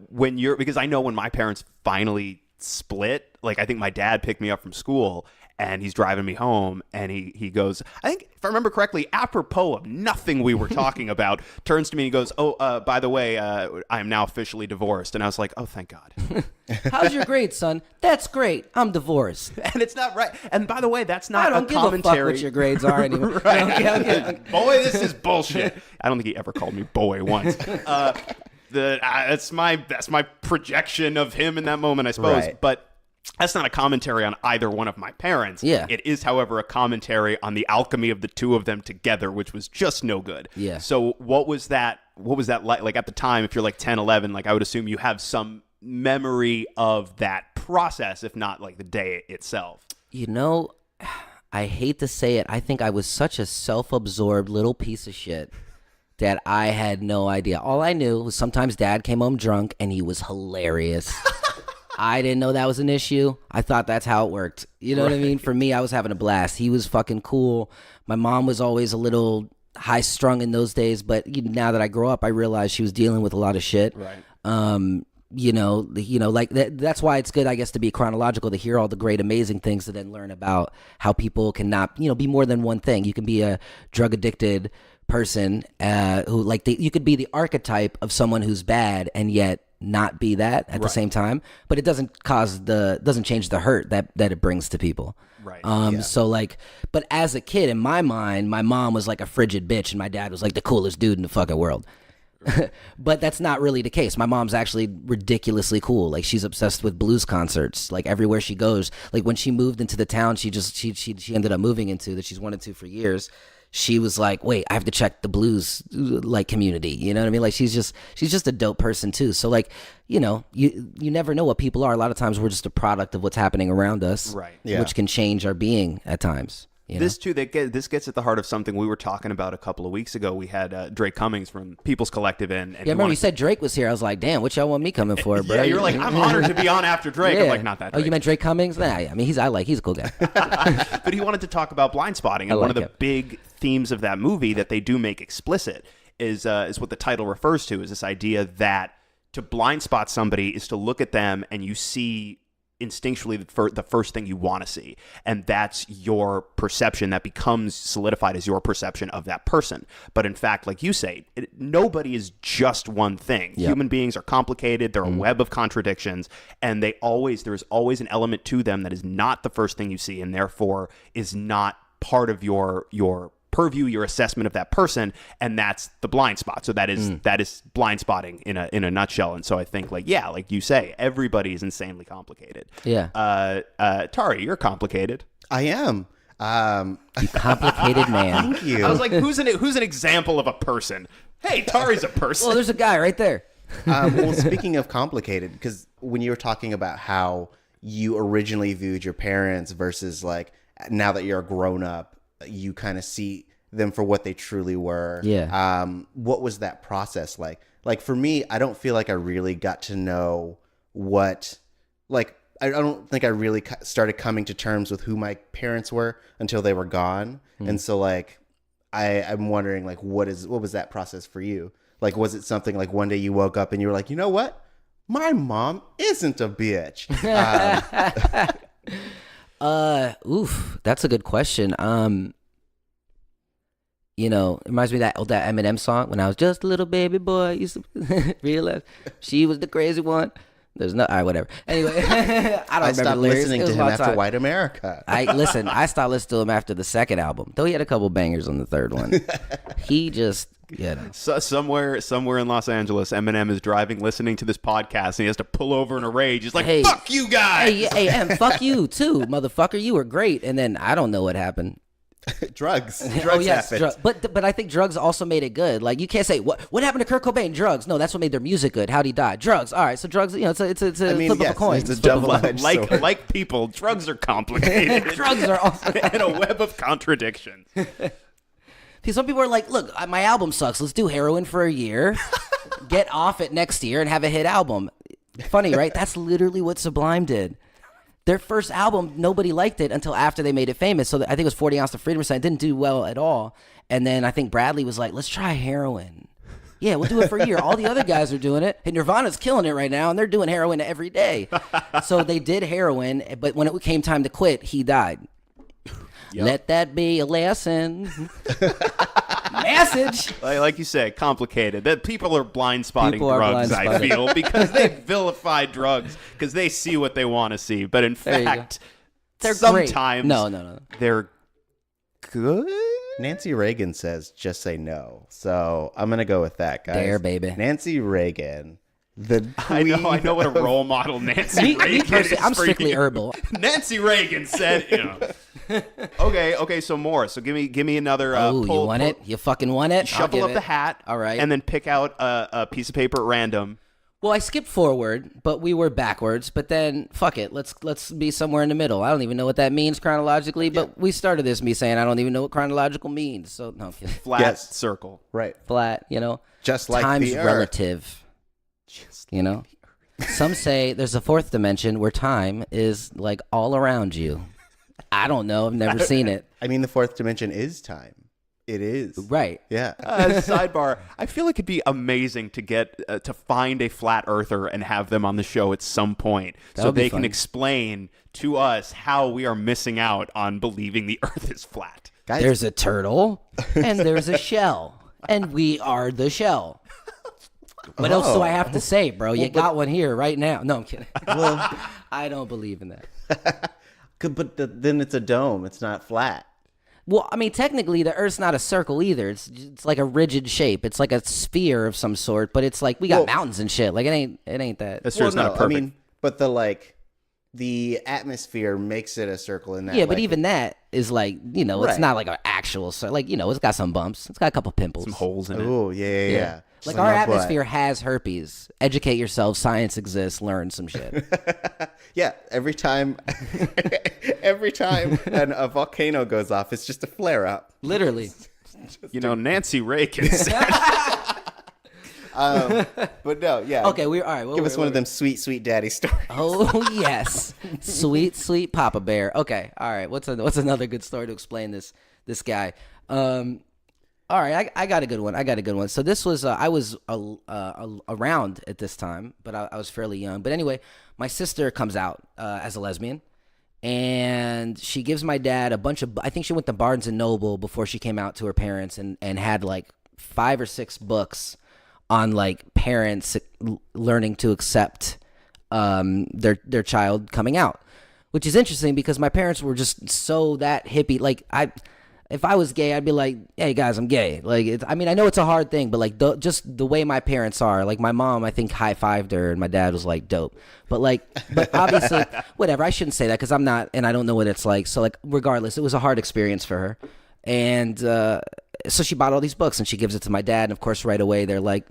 because I know when my parents finally split, like I think my dad picked me up from school and he's driving me home and he goes, I think if I remember correctly, apropos of nothing we were talking about, turns to me and goes, "Oh, by the way, I am now officially divorced." And I was like, "Oh, thank God." How's your grade, son? That's great. I'm divorced. And it's not right. And by the way, that's not I don't a give commentary. a fuck what your grades are anymore. Right. Okay. Boy, this is bullshit. I don't think he ever called me boy once. That's my projection of him in that moment, I suppose. Right. But that's not a commentary on either one of my parents. Yeah. It is, however, a commentary on the alchemy of the two of them together, which was just no good. Yeah. So what was that like? Like at the time, if you're like 10, 11, like I would assume you have some memory of that process, if not like the day itself. I hate to say it. I think I was such a self-absorbed little piece of shit that I had no idea. All I knew was sometimes Dad came home drunk and he was hilarious. I didn't know that was an issue. I thought that's how it worked. You know what I mean? For me, I was having a blast. He was fucking cool. My mom was always a little high strung in those days, but now that I grow up, I realize she was dealing with a lot of shit. Right. Like that's why it's good, I guess, to be chronological, to hear all the great, amazing things, to then learn about how people cannot, be more than one thing. You can be a drug addicted person who you could be the archetype of someone who's bad and yet not be that at the same time, but it doesn't change the hurt that it brings to people. Right. So but as a kid, in my mind, my mom was like a frigid bitch and my dad was like the coolest dude in the fucking world. But that's not really the case. My mom's actually ridiculously cool. Like, she's obsessed with blues concerts. Like, everywhere she goes, like when she moved into the town she ended up moving into, that she's wanted to for years, she was like, wait, I have to check the blues community. You know what I mean? Like, she's just a dope person too. So you never know what people are. A lot of times we're just a product of what's happening around us, right? Yeah. Which can change our being at times. This gets at the heart of something we were talking about a couple of weeks ago. We had Drake Cummings from People's Collective in. And I remember you said Drake was here. I was like, damn, what y'all want me coming for, bro? Yeah, you're like, I'm honored to be on after Drake. Yeah. I'm like, not that Drake. Oh, you meant Drake Cummings? Nah, yeah. I mean, he's a cool guy. But he wanted to talk about blind spotting, and one of the big themes of that movie that they do make explicit is what the title refers to, is this idea that to blind spot somebody is to look at them and you see instinctually the first thing you want to see, and that's your perception that becomes solidified as your perception of that person. But in fact, like you say, nobody is just one thing. Yep. Human beings are complicated. They're a web of contradictions, and there's always an element to them that is not the first thing you see, and therefore is not part of your purview, your assessment of that person, and that's the blind spot. So that is blind spotting in a nutshell. And so I think, like you say, everybody is insanely complicated. Yeah. Tari, you're complicated. I am. You complicated man. Thank you. I was like, who's an example of a person? Hey, Tari's a person. Well, there's a guy right there. Well, speaking of complicated, because when you were talking about how you originally viewed your parents versus like now that you're a grown up, you kind of see them for what they truly were. Yeah. What was that process like? Like for me, I don't feel like I really got to know what, like, I don't think I really started coming to terms with who my parents were until they were gone. And so like, I'm wondering like, what was that process for you? Like, was it something like one day you woke up and you were like, you know what? My mom isn't a bitch. That's a good question. It reminds me of that Eminem song, when I was just a little baby boy, I used to realize she was the crazy one. There's no, all right, whatever. Anyway, I stopped listening to him after White America. I stopped listening to him after the second album, though he had a couple bangers on the third one. He just, So somewhere in Los Angeles, Eminem is driving, listening to this podcast, and he has to pull over in a rage. He's like, fuck you guys. Hey, Em, fuck you too, motherfucker. You were great. And then I don't know what happened. Drugs happened. But I think drugs also made it good. Like, you can't say what happened to Kurt Cobain. Drugs. No, that's what made their music good. How'd he die? Drugs. All right, so drugs. It's a flip of a coin. It's a double-edged sword. Like people, drugs are complicated. Drugs are also and a web of contradictions. Some people are like, look, my album sucks. Let's do heroin for a year, get off it next year, and have a hit album. Funny, right? That's literally what Sublime did. Their first album, nobody liked it until after they made it famous. So I think it was 40 Ounce to Freedom or something. It didn't do well at all. And then I think Bradley was like, let's try heroin. Yeah, we'll do it for a year. All the other guys are doing it. And Nirvana's killing it right now, and they're doing heroin every day. So they did heroin, but when it came time to quit, he died. Yep. Let that be a lesson. Message. Like you say, complicated. That people are blind spotting drugs, I feel, because they vilify drugs because they see what they want to see. But in fact, they're sometimes great. No. They're good. Nancy Reagan says, just say no. So I'm going to go with that, guys. Dare, baby. Nancy Reagan. I know what a role model Nancy Reagan is. I'm strictly herbal. Nancy Reagan said, Okay, so more. So give me another. You want it? You fucking want it? Shuffle up the hat. All right. And then pick out a piece of paper at random. Well, I skipped forward, but we were backwards. But then, fuck it. Let's be somewhere in the middle. I don't even know what that means chronologically, but we started this me saying I don't even know what chronological means. So no, I'm kidding. Flat circle. Right. Flat. Just like time's the relative. Some say there's a fourth dimension where time is like all around you. I don't know. I've never seen it. I mean, the fourth dimension is time. It is. Right. Yeah. Sidebar. I feel like it'd be amazing to get to find a flat earther and have them on the show at some point, so would be they can fun. explain to us how we are missing out on believing the Earth is flat. Guys, There's a turtle and there's a shell, and we are the shell. What else do I have to say, bro? You got one here right now. No, I'm kidding. Well, I don't believe in that. but then it's a dome. It's not flat. Well, I mean, technically, the Earth's not a circle either. It's like a rigid shape. It's like a sphere of some sort, but it's like we got mountains and shit. Like it ain't that. That's true. It's not a perfect. I mean, but the atmosphere makes it a circle in that. Yeah, but even that is like, it's not like an actual circle. Like, it's got some bumps. It's got a couple pimples. Some holes in it. Oh, yeah. Like our atmosphere has herpes. Educate yourself. Science exists. Learn some shit. Yeah, every time a volcano goes off, it's just a flare up. Literally. Nancy Reagan said. But no, yeah. Okay, all right. Give us one of them sweet daddy stories. Oh yes, sweet Papa Bear. Okay, all right. What's another good story to explain this guy? All right, I got a good one. So this was I was around at this time, but I was fairly young. But anyway, my sister comes out as a lesbian, and she gives my dad a bunch of. I think she went to Barnes and Noble before she came out to her parents, and had like 5 or 6 books on like parents learning to accept their child coming out, which is interesting because my parents were just so that hippie. Like if I was gay, I'd be like, hey guys, I'm gay. Like, I know it's a hard thing, but like just the way my parents are, like my mom, I think high-fived her and my dad was like dope. But obviously, whatever, I shouldn't say that because I'm not, and I don't know what it's like. So like, regardless, it was a hard experience for her. And so she bought all these books and she gives it to my dad. And of course, right away, they're like,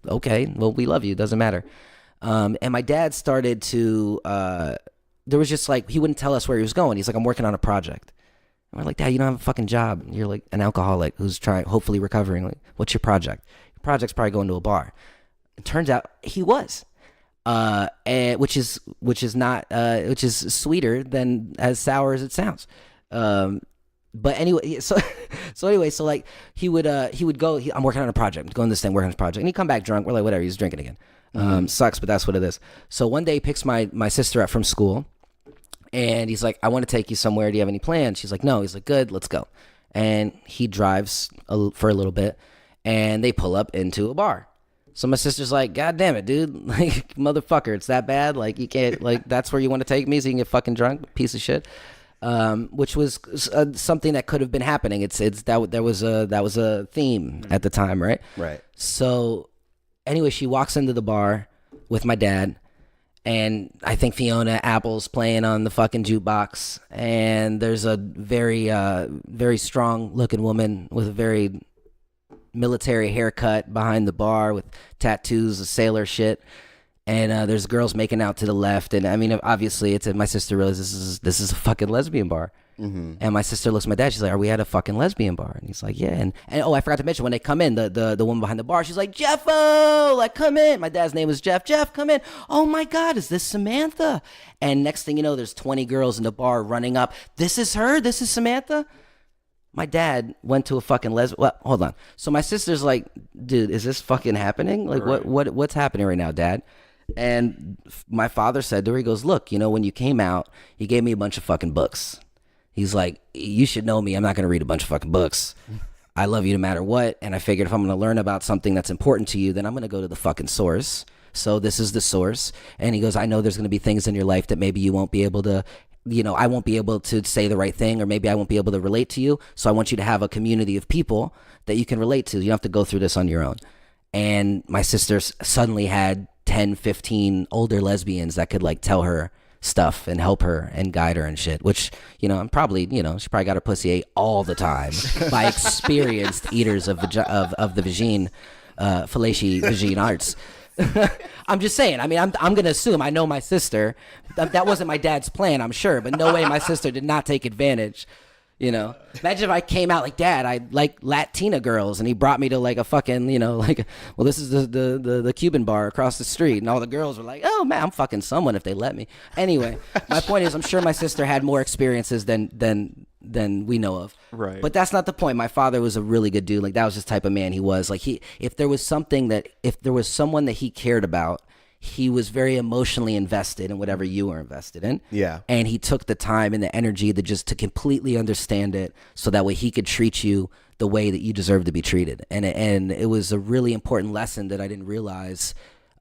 okay, well, we love you. It doesn't matter. And my dad started to, there was just like, he wouldn't tell us where he was going. He's like, I'm working on a project. And we're like, Dad, you don't have a fucking job. You're like an alcoholic who's hopefully recovering. Like, what's your project? Your project's probably going to a bar. It turns out he was, which is sweeter than as sour as it sounds. But anyway, so like he would go. I'm working on a project. I'm going this thing, working on a project, and he'd come back drunk. We're like, whatever. He's drinking again. Sucks, but that's what it is. So one day he picks my sister up from school. And he's like, I want to take you somewhere. Do you have any plans? She's like, no. He's like, good, let's go. And he drives for a little bit, and they pull up into a bar. So my sister's like, God damn it, dude. Like, motherfucker, it's that bad? Like, you can't, like, that's where you want to take me so you can get fucking drunk? Piece of shit. Which was something that could have been happening. That was a theme at the time, right? Right. So anyway, she walks into the bar with my dad. And I think Fiona Apple's playing on the fucking jukebox. And there's a very, very strong looking woman with a very military haircut behind the bar with tattoos of sailor shit. And there's girls making out to the left. And I mean, obviously, my sister realizes this is a fucking lesbian bar. Mm-hmm. And my sister looks at my dad. She's like, "Are we at a fucking lesbian bar?" And he's like, "Yeah." And oh, I forgot to mention when they come in, the woman behind the bar, she's like, "Jeffo, like come in." My dad's name is Jeff. Jeff, come in. Oh my God, is this Samantha? And next thing you know, there's 20 girls in the bar running up. This is her. This is Samantha. My dad went to a fucking lesbian. Well, hold on. So my sister's like, "Dude, is this fucking happening? Like, right. what's happening right now, Dad?" And my father said to her, he goes, "Look, when you came out, you gave me a bunch of fucking books." He's like, "You should know me. I'm not going to read a bunch of fucking books. I love you no matter what. And I figured if I'm going to learn about something that's important to you, then I'm going to go to the fucking source. So this is the source." And he goes, "I know there's going to be things in your life that maybe you won't be able to, I won't be able to say the right thing, or maybe I won't be able to relate to you. So I want you to have a community of people that you can relate to. You don't have to go through this on your own." And my sister suddenly had 10, 15 older lesbians that could like tell her stuff and help her and guide her and shit, which, I'm probably, she probably got her pussy ate all the time by experienced eaters of the vagine, fallacious vagine arts. I'm just saying, I mean, I'm going to assume I know my sister. That wasn't my dad's plan, I'm sure, but no way my sister did not take advantage. You know, imagine if I came out like, Dad, I like Latina girls, and he brought me to like a fucking, you know, like, well, this is the Cuban bar across the street, and all the girls were like, oh man, I'm fucking someone if they let me. Anyway, my point is, I'm sure my sister had more experiences than we know of. Right. But that's not the point. My father was a really good dude. Like, that was just the type of man he was. Like, if there was someone that he cared about, he was very emotionally invested in whatever you were invested in. Yeah. And he took the time and the energy to completely understand it, so that way he could treat you the way that you deserve to be treated. And it was a really important lesson that I didn't realize.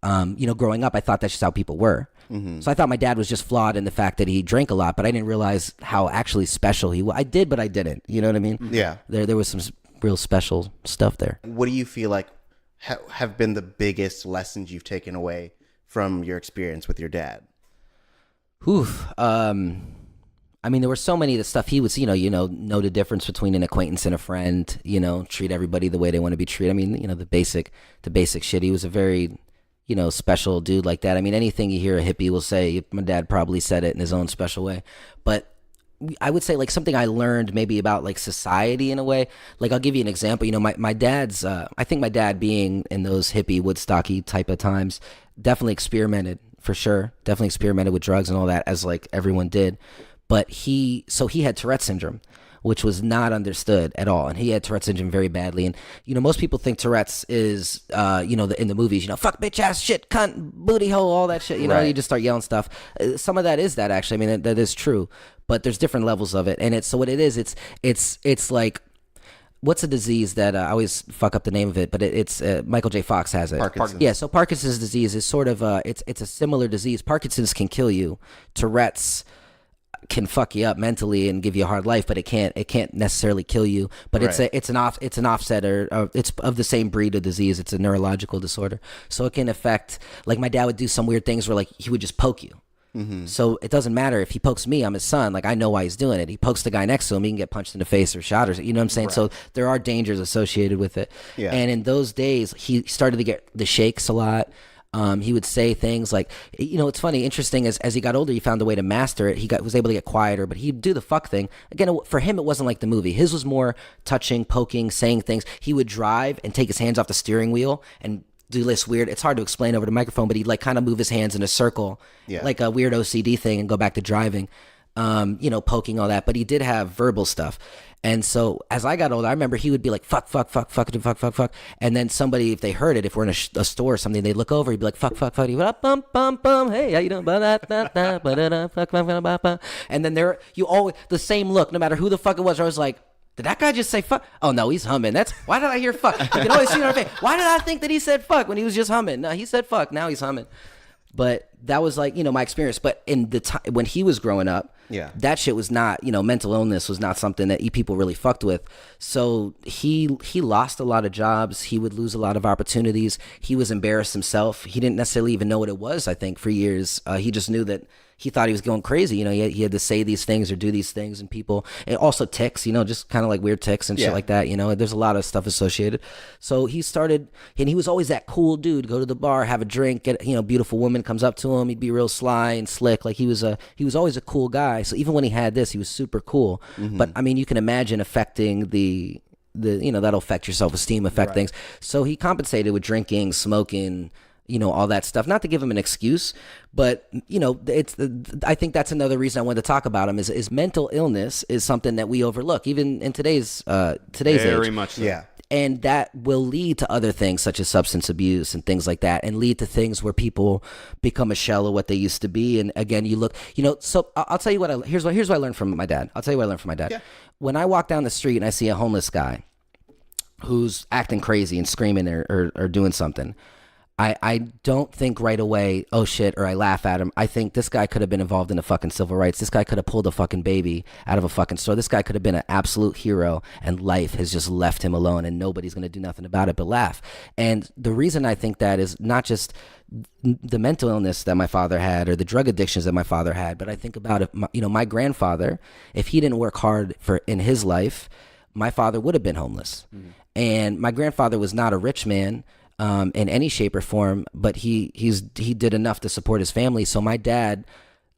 You know, growing up, I thought that's just how people were. Mm-hmm. So I thought my dad was just flawed in the fact that he drank a lot, but I didn't realize how actually special he was. I did, but I didn't. You know what I mean? Yeah. There was some real special stuff there. What do you feel like have been the biggest lessons you've taken away from your experience with your dad? Oof. I mean, there were so many of the stuff he was, you know the difference between an acquaintance and a friend, you know, treat everybody the way they want to be treated. I mean, you know, the basic shit. He was a very, you know, special dude like that. I mean, anything you hear a hippie will say, my dad probably said it in his own special way. But I would say, like, something I learned maybe about, like, society in a way. Like, I'll give you an example. You know, my dad's, I think my dad, being in those hippie, Woodstocky type of times, definitely experimented, for sure. Definitely experimented with drugs and all that, as, like, everyone did. But he had Tourette's syndrome, which was not understood at all. And he had Tourette's syndrome very badly. And, you know, most people think Tourette's is, you know, in the movies, you know, fuck, bitch, ass, shit, cunt, booty hole, all that shit. You know, Right. you just start yelling stuff. Some of that is that, actually. I mean, that is true. But there's different levels of it. And so what it is, it's like, what's a disease that I always fuck up the name of it, but it's Michael J. Fox has it. Parkinson's. Yeah, so Parkinson's disease is sort of it's a similar disease. Parkinson's can kill you. Tourette's can fuck you up mentally and give you a hard life, but it can't necessarily kill you. But Right. it's an offset, or it's of the same breed of disease. It's a neurological disorder, so it can affect. Like, my dad would do some weird things where, like, he would just poke you. Mm-hmm. So it doesn't matter if he pokes me, I'm his son. Like, I know why he's doing it. He pokes the guy next to him, he can get punched in the face or shot, or, you know what I'm saying? Right. So there are dangers associated with it. Yeah. And in those days, he started to get the shakes a lot. He would say things like, you know, it's funny, interesting, as he got older, he found a way to master it. He was able to get quieter, but he'd do the fuck thing. Again, for him, it wasn't like the movie. His was more touching, poking, saying things. He would drive and take his hands off the steering wheel and do this weird, it's hard to explain over the microphone, but he'd, like, kind of move his hands in a circle, Yeah. like a weird OCD thing, and go back to driving, you know, poking, all that. But he did have verbal stuff. And so as I got older, I remember he would be like, fuck, fuck, fuck, fuck, fuck, fuck, fuck. And then somebody, if they heard it, if we're in a store or something, they'd look over, he'd be like, fuck, fuck, fuck. He'd be like, bum, bum, bum, hey, how you doing? Fuck, fuck, fuck. And then you always, the same look, no matter who the fuck it was, I was like, did that guy just say fuck? Oh, no, he's humming. Why did I hear fuck? You can always see it on our face. Why did I think that he said fuck when he was just humming? No, he said fuck. Now he's humming. But that was, like, you know, my experience. But in the time when he was growing up, Yeah. that shit was not, you know, mental illness was not something that people really fucked with. So he lost a lot of jobs. He would lose a lot of opportunities. He was embarrassed himself. He didn't necessarily even know what it was, I think, for years. He just knew that he thought he was going crazy. You know, he had to say these things or do these things, and people, and also tics, you know, just kind of like weird tics and shit Yeah. like that. You know, there's a lot of stuff associated. So he started, and he was always that cool dude, go to the bar, have a drink, get, you know, beautiful woman comes up to him. He'd be real sly and slick. Like, he was always a cool guy. So even when he had this, he was super cool. Mm-hmm. But I mean, you can imagine affecting the you know, that'll affect your self-esteem, affect things. So he compensated with drinking, smoking, you know, all that stuff. Not to give him an excuse, but, you know, I think that's another reason I wanted to talk about him is mental illness is something that we overlook, even in today's age. Very much so. Yeah. And that will lead to other things such as substance abuse and things like that, and lead to things where people become a shell of what they used to be. And again, you look, you know, so I'll tell you here's what I learned from my dad. I'll tell you what I learned from my dad. Yeah. When I walk down the street and I see a homeless guy who's acting crazy and screaming or doing something, I don't think right away, oh shit, or I laugh at him. I think this guy could have been involved in the fucking civil rights. This guy could have pulled a fucking baby out of a fucking store. This guy could have been an absolute hero, and life has just left him alone, and nobody's going to do nothing about it but laugh. And the reason I think that is not just the mental illness that my father had or the drug addictions that my father had, but I think about it, you know, my grandfather, if he didn't work hard in his life, my father would have been homeless. Mm-hmm. And my grandfather was not a rich man in any shape or form, but he did enough to support his family. So my dad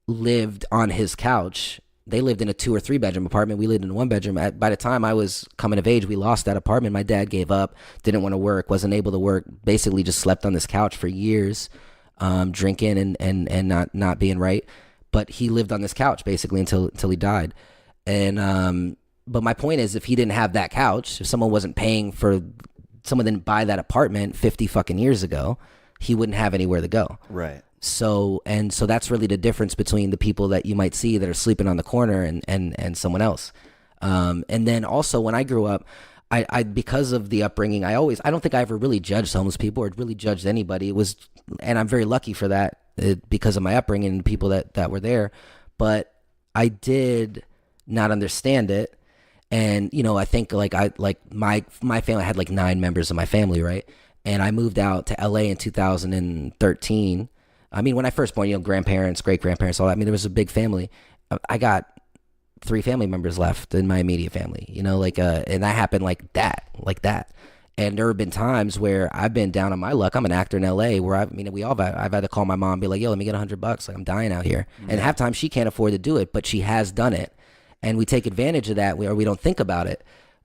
lived on his couch they lived in a 2 or 3 bedroom apartment. We lived in a 1 bedroom. By the time I was coming of age, we lost that apartment. My dad gave up, didn't want to work, wasn't able to work, basically just slept on this couch for years, drinking and not being right. But he lived on this couch basically until he died. And but my point is, if he didn't have that couch, if someone didn't buy that apartment 50 fucking years ago, he wouldn't have anywhere to go. Right. So that's really the difference between the people that you might see that are sleeping on the corner and someone else. And then also when I grew up, I because of the upbringing, I don't think I ever really judged homeless people or really judged anybody. And I'm very lucky for that because of my upbringing and the people that were there. But I did not understand it. And, I think my family had like 9 members of my family, right? And I moved out to LA in 2013. I mean, when I first born, grandparents, great-grandparents, all that. I mean, there was a big family. I got 3 family members left in my immediate family, and that happened like that. And there have been times where I've been down on my luck. I'm an actor in LA where I've had to call my mom and be like, yo, let me get $100. Like, I'm dying out here. Mm-hmm. And half time she can't afford to do it, but she has done it. And we take advantage of that or we don't think about it.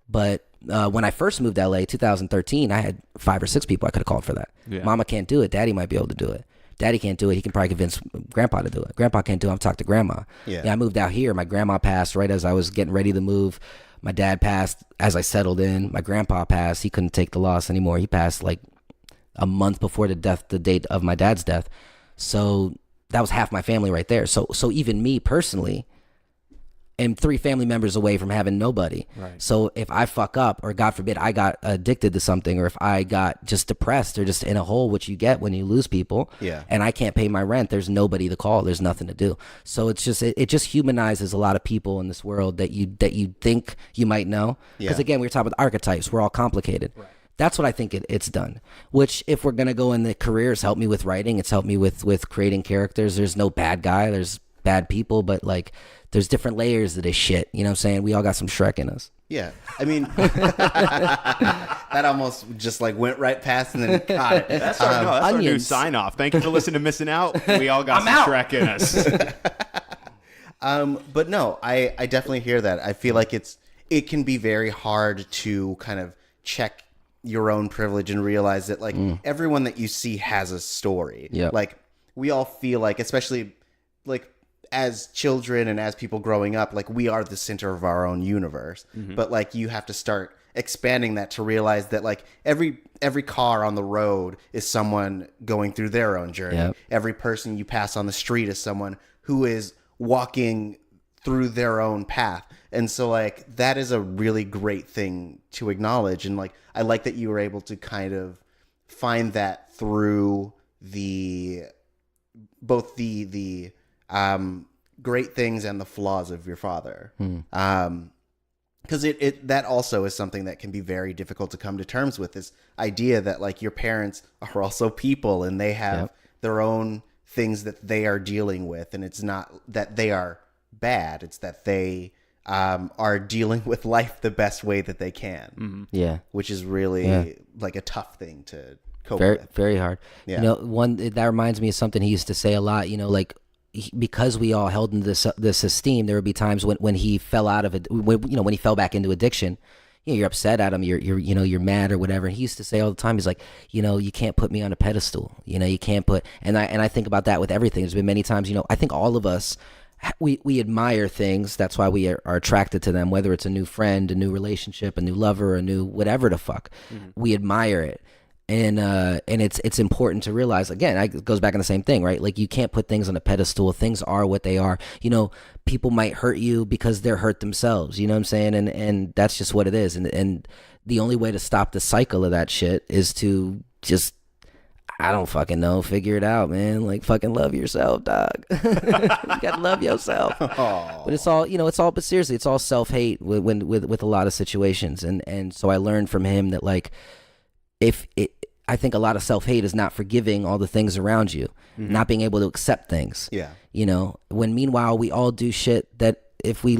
But when I first moved to LA, 2013, I had 5 or 6 people I could have called for that. Yeah. Mama can't do it. Daddy might be able to do it. Daddy can't do it. He can probably convince Grandpa to do it. Grandpa can't do it. I'm talk to Grandma. Yeah, I moved out here. My grandma passed right as I was getting ready to move. My dad passed as I settled in. My grandpa passed. He couldn't take the loss anymore. He passed like a month before the date of my dad's death. So that was half my family right there. So even me personally am 3 family members away from having nobody. Right. So if I fuck up, or God forbid I got addicted to something, or if I got just depressed or just in a hole, which you get when you lose people, and I can't pay my rent, there's nobody to call, there's nothing to do. So it's just it just humanizes a lot of people in this world that you think you might know. Because again, we were talking about archetypes, we're all complicated. Right. That's what I think it's done. Which, if we're gonna go in the careers, helped me with writing, it's helped me with creating characters. There's no bad guy, there's bad people, but like there's different layers of this shit. You know what I'm saying? We all got some Shrek in us. Yeah. I mean, that almost just like went right past and then caught it. That's our new sign off. Thank you for listening to Missing Out. We all got some Shrek in us. But no, I definitely hear that. I feel like it can be very hard to kind of check your own privilege and realize that like everyone that you see has a story. Yep. Like we all feel like, especially like as children and as people growing up, like we are the center of our own universe. Mm-hmm. But like you have to start expanding that to realize that like every car on the road is someone going through their own journey. Yep. Every person you pass on the street is someone who is walking through their own path. And so like that is a really great thing to acknowledge. And like I like that you were able to kind of find that through both the great things and the flaws of your father. Because that also is something that can be very difficult to come to terms with, this idea that like your parents are also people and they have their own things that they are dealing with, and it's not that they are bad, it's that they are dealing with life the best way that they can. Yeah, which is really like a tough thing to cope with. Very hard. One that reminds me of something he used to say a lot, like because we all held into this esteem, there would be times when he fell out of it, when he fell back into addiction, you're upset at him, you're mad or whatever. And he used to say all the time, he's like, you can't put me on a pedestal, you can't put, and I think about that with everything. There's been many times, I think all of us, we admire things. That's why we are attracted to them, whether it's a new friend, a new relationship, a new lover, a new whatever the fuck. We admire it. And it's important to realize, again, it goes back on the same thing, right? Like you can't put things on a pedestal. Things are what they are. People might hurt you because they're hurt themselves. You know what I'm saying? And that's just what it is. And the only way to stop the cycle of that shit is to just, I don't fucking know, figure it out, man. Like fucking love yourself, dog. You gotta love yourself. Aww. But it's all, but seriously, it's all self-hate with a lot of situations. And so I learned from him that like, I think a lot of self-hate is not forgiving all the things around you, not being able to accept things. Yeah. When meanwhile we all do shit that if we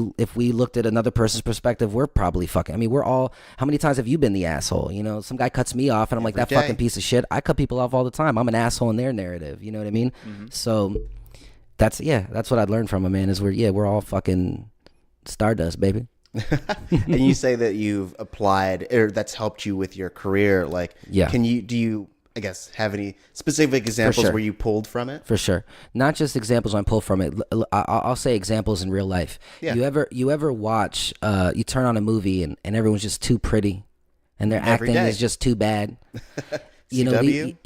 looked at another person's perspective, we're probably fucking, we're all, how many times have you been the asshole? Some guy cuts me off and I'm like, that fucking piece of shit. I cut people off all the time. I'm an asshole in their narrative. You know what I mean? So that's what I'd learned from him, man, is we're all fucking Stardust, baby. And you say that you've applied, or that's helped you with your career. Like, Yeah. do you, I guess, have any specific examples sure. where you pulled from it? For sure. Not just examples I pull from it. I'll say examples in real life. Yeah. You ever watch, you turn on a movie and everyone's just too pretty and their Every acting day. is just too bad. CW?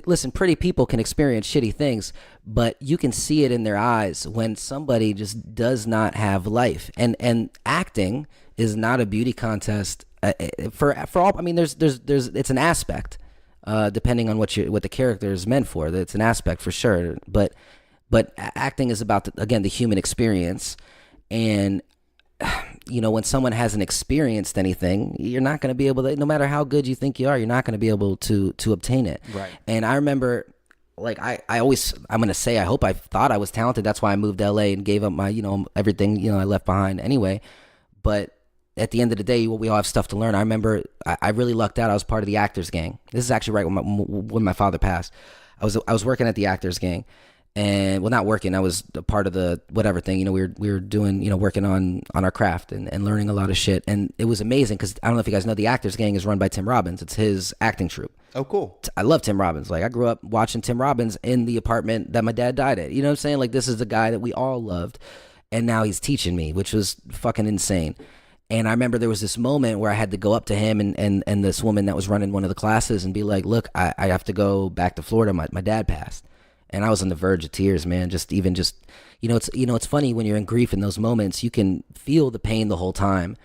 Listen, pretty people can experience shitty things, but you can see it in their eyes when somebody just does not have life. And acting is not a beauty contest for all. I mean, there's it's an aspect, depending on what the character is meant for. It's an aspect for sure, but acting is about the human experience. And when someone hasn't experienced anything, you're not going to be able to, no matter how good you think you are, you're not going to be able to obtain it. Right. And I remember, like, I'm going to say, I hope I thought I was talented. That's why I moved to LA and gave up my, everything, I left behind anyway. But at the end of the day, we all have stuff to learn. I remember I really lucked out. I was part of the Actors Gang. This is actually right when my father passed. I was working at the Actors Gang. And not working. I was a part of the whatever thing. We were doing, working on our craft and learning a lot of shit. And it was amazing because I don't know if you guys know, the Actors Gang is run by Tim Robbins. It's his acting troupe. Oh, cool. I love Tim Robbins. Like, I grew up watching Tim Robbins in the apartment that my dad died at. You know what I'm saying? Like, this is the guy that we all loved. And now he's teaching me, which was fucking insane. And I remember there was this moment where I had to go up to him and this woman that was running one of the classes and be like, look, I have to go back to Florida. My dad passed. And I was on the verge of tears, man. It's funny when you're in grief in those moments, you can feel the pain the whole time,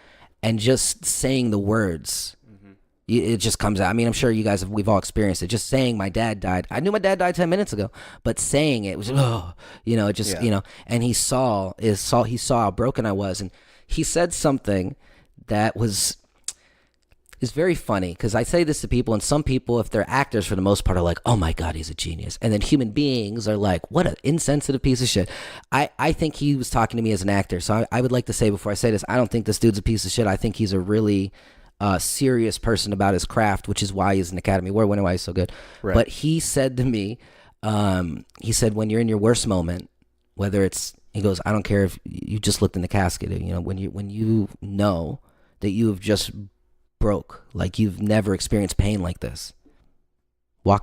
and just saying the words, it just comes out. I mean, I'm sure you guys we've all experienced it. Just saying my dad died. I knew my dad died 10 minutes ago, but saying it was, and he saw how broken I was, and he said something that was. It's very funny because I say this to people, and some people, if they're actors for the most part, are like, oh my God, he's a genius. And then human beings are like, what an insensitive piece of shit. I think he was talking to me as an actor. So I would like to say before I say this, I don't think this dude's a piece of shit. I think he's a really serious person about his craft, which is why he's an Academy Award winner, why he's so good. Right. But he said to me, he said, when you're in your worst moment, whether it's, he goes, I don't care if you just looked in the casket, when you know that you have just broke, like you've never experienced pain like this,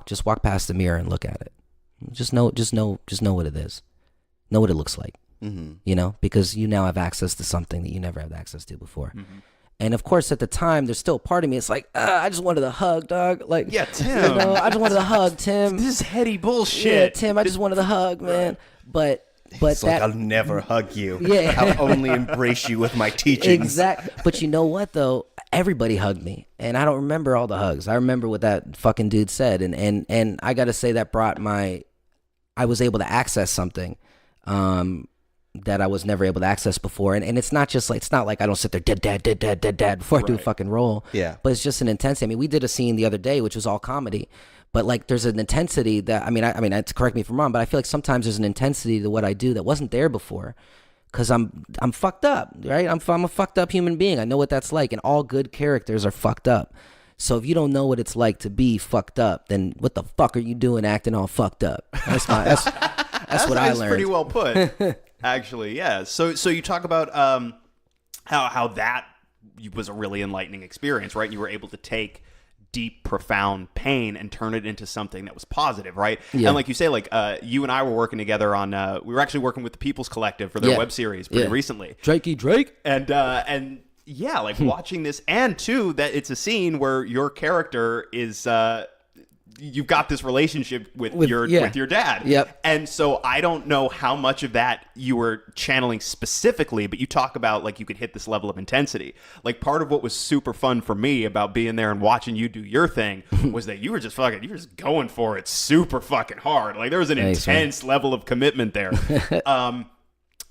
just walk past the mirror and look at it. Just know what it is, know what it looks like. Because you now have access to something that you never had access to before. And of course, at the time, there's still a part of me. It's like, I just wanted a hug, dog. Like, yeah, Tim. I just wanted a hug, Tim. This is heady bullshit. Yeah, Tim. I just wanted a hug, man. But it's like, I'll never hug you. Yeah. I'll only embrace you with my teachings. Exactly. But you know what, though? Everybody hugged me. And I don't remember all the hugs. I remember what that fucking dude said. And I got to say that I was able to access something that I was never able to access before. And it's not just like, it's not like I don't sit there dead dad before I do a fucking role. Yeah. But it's just an intensity. I mean, we did a scene the other day, which was all comedy. But like, there's an intensity that, I mean, correct me if I'm wrong, but I feel like sometimes there's an intensity to what I do that wasn't there before, because I'm fucked up, right? I'm a fucked up human being. I know what that's like, and all good characters are fucked up. So if you don't know what it's like to be fucked up, then what the fuck are you doing acting all fucked up? That's what I learned. That's pretty well put, actually. Yeah. So you talk about how that was a really enlightening experience, right? You were able to take deep, profound pain and turn it into something that was positive, right? Yeah. And like you say, like you and I were working together on, we were actually working with the People's Collective for their web series pretty recently. Drake. And yeah, like watching this, and too, that it's a scene where your character is, you've got this relationship with your dad. Yep. And so I don't know how much of that you were channeling specifically, but you talk about like you could hit this level of intensity. Like part of what was super fun for me about being there and watching you do your thing was that you were just going for it super fucking hard. Like there was an intense level of commitment there.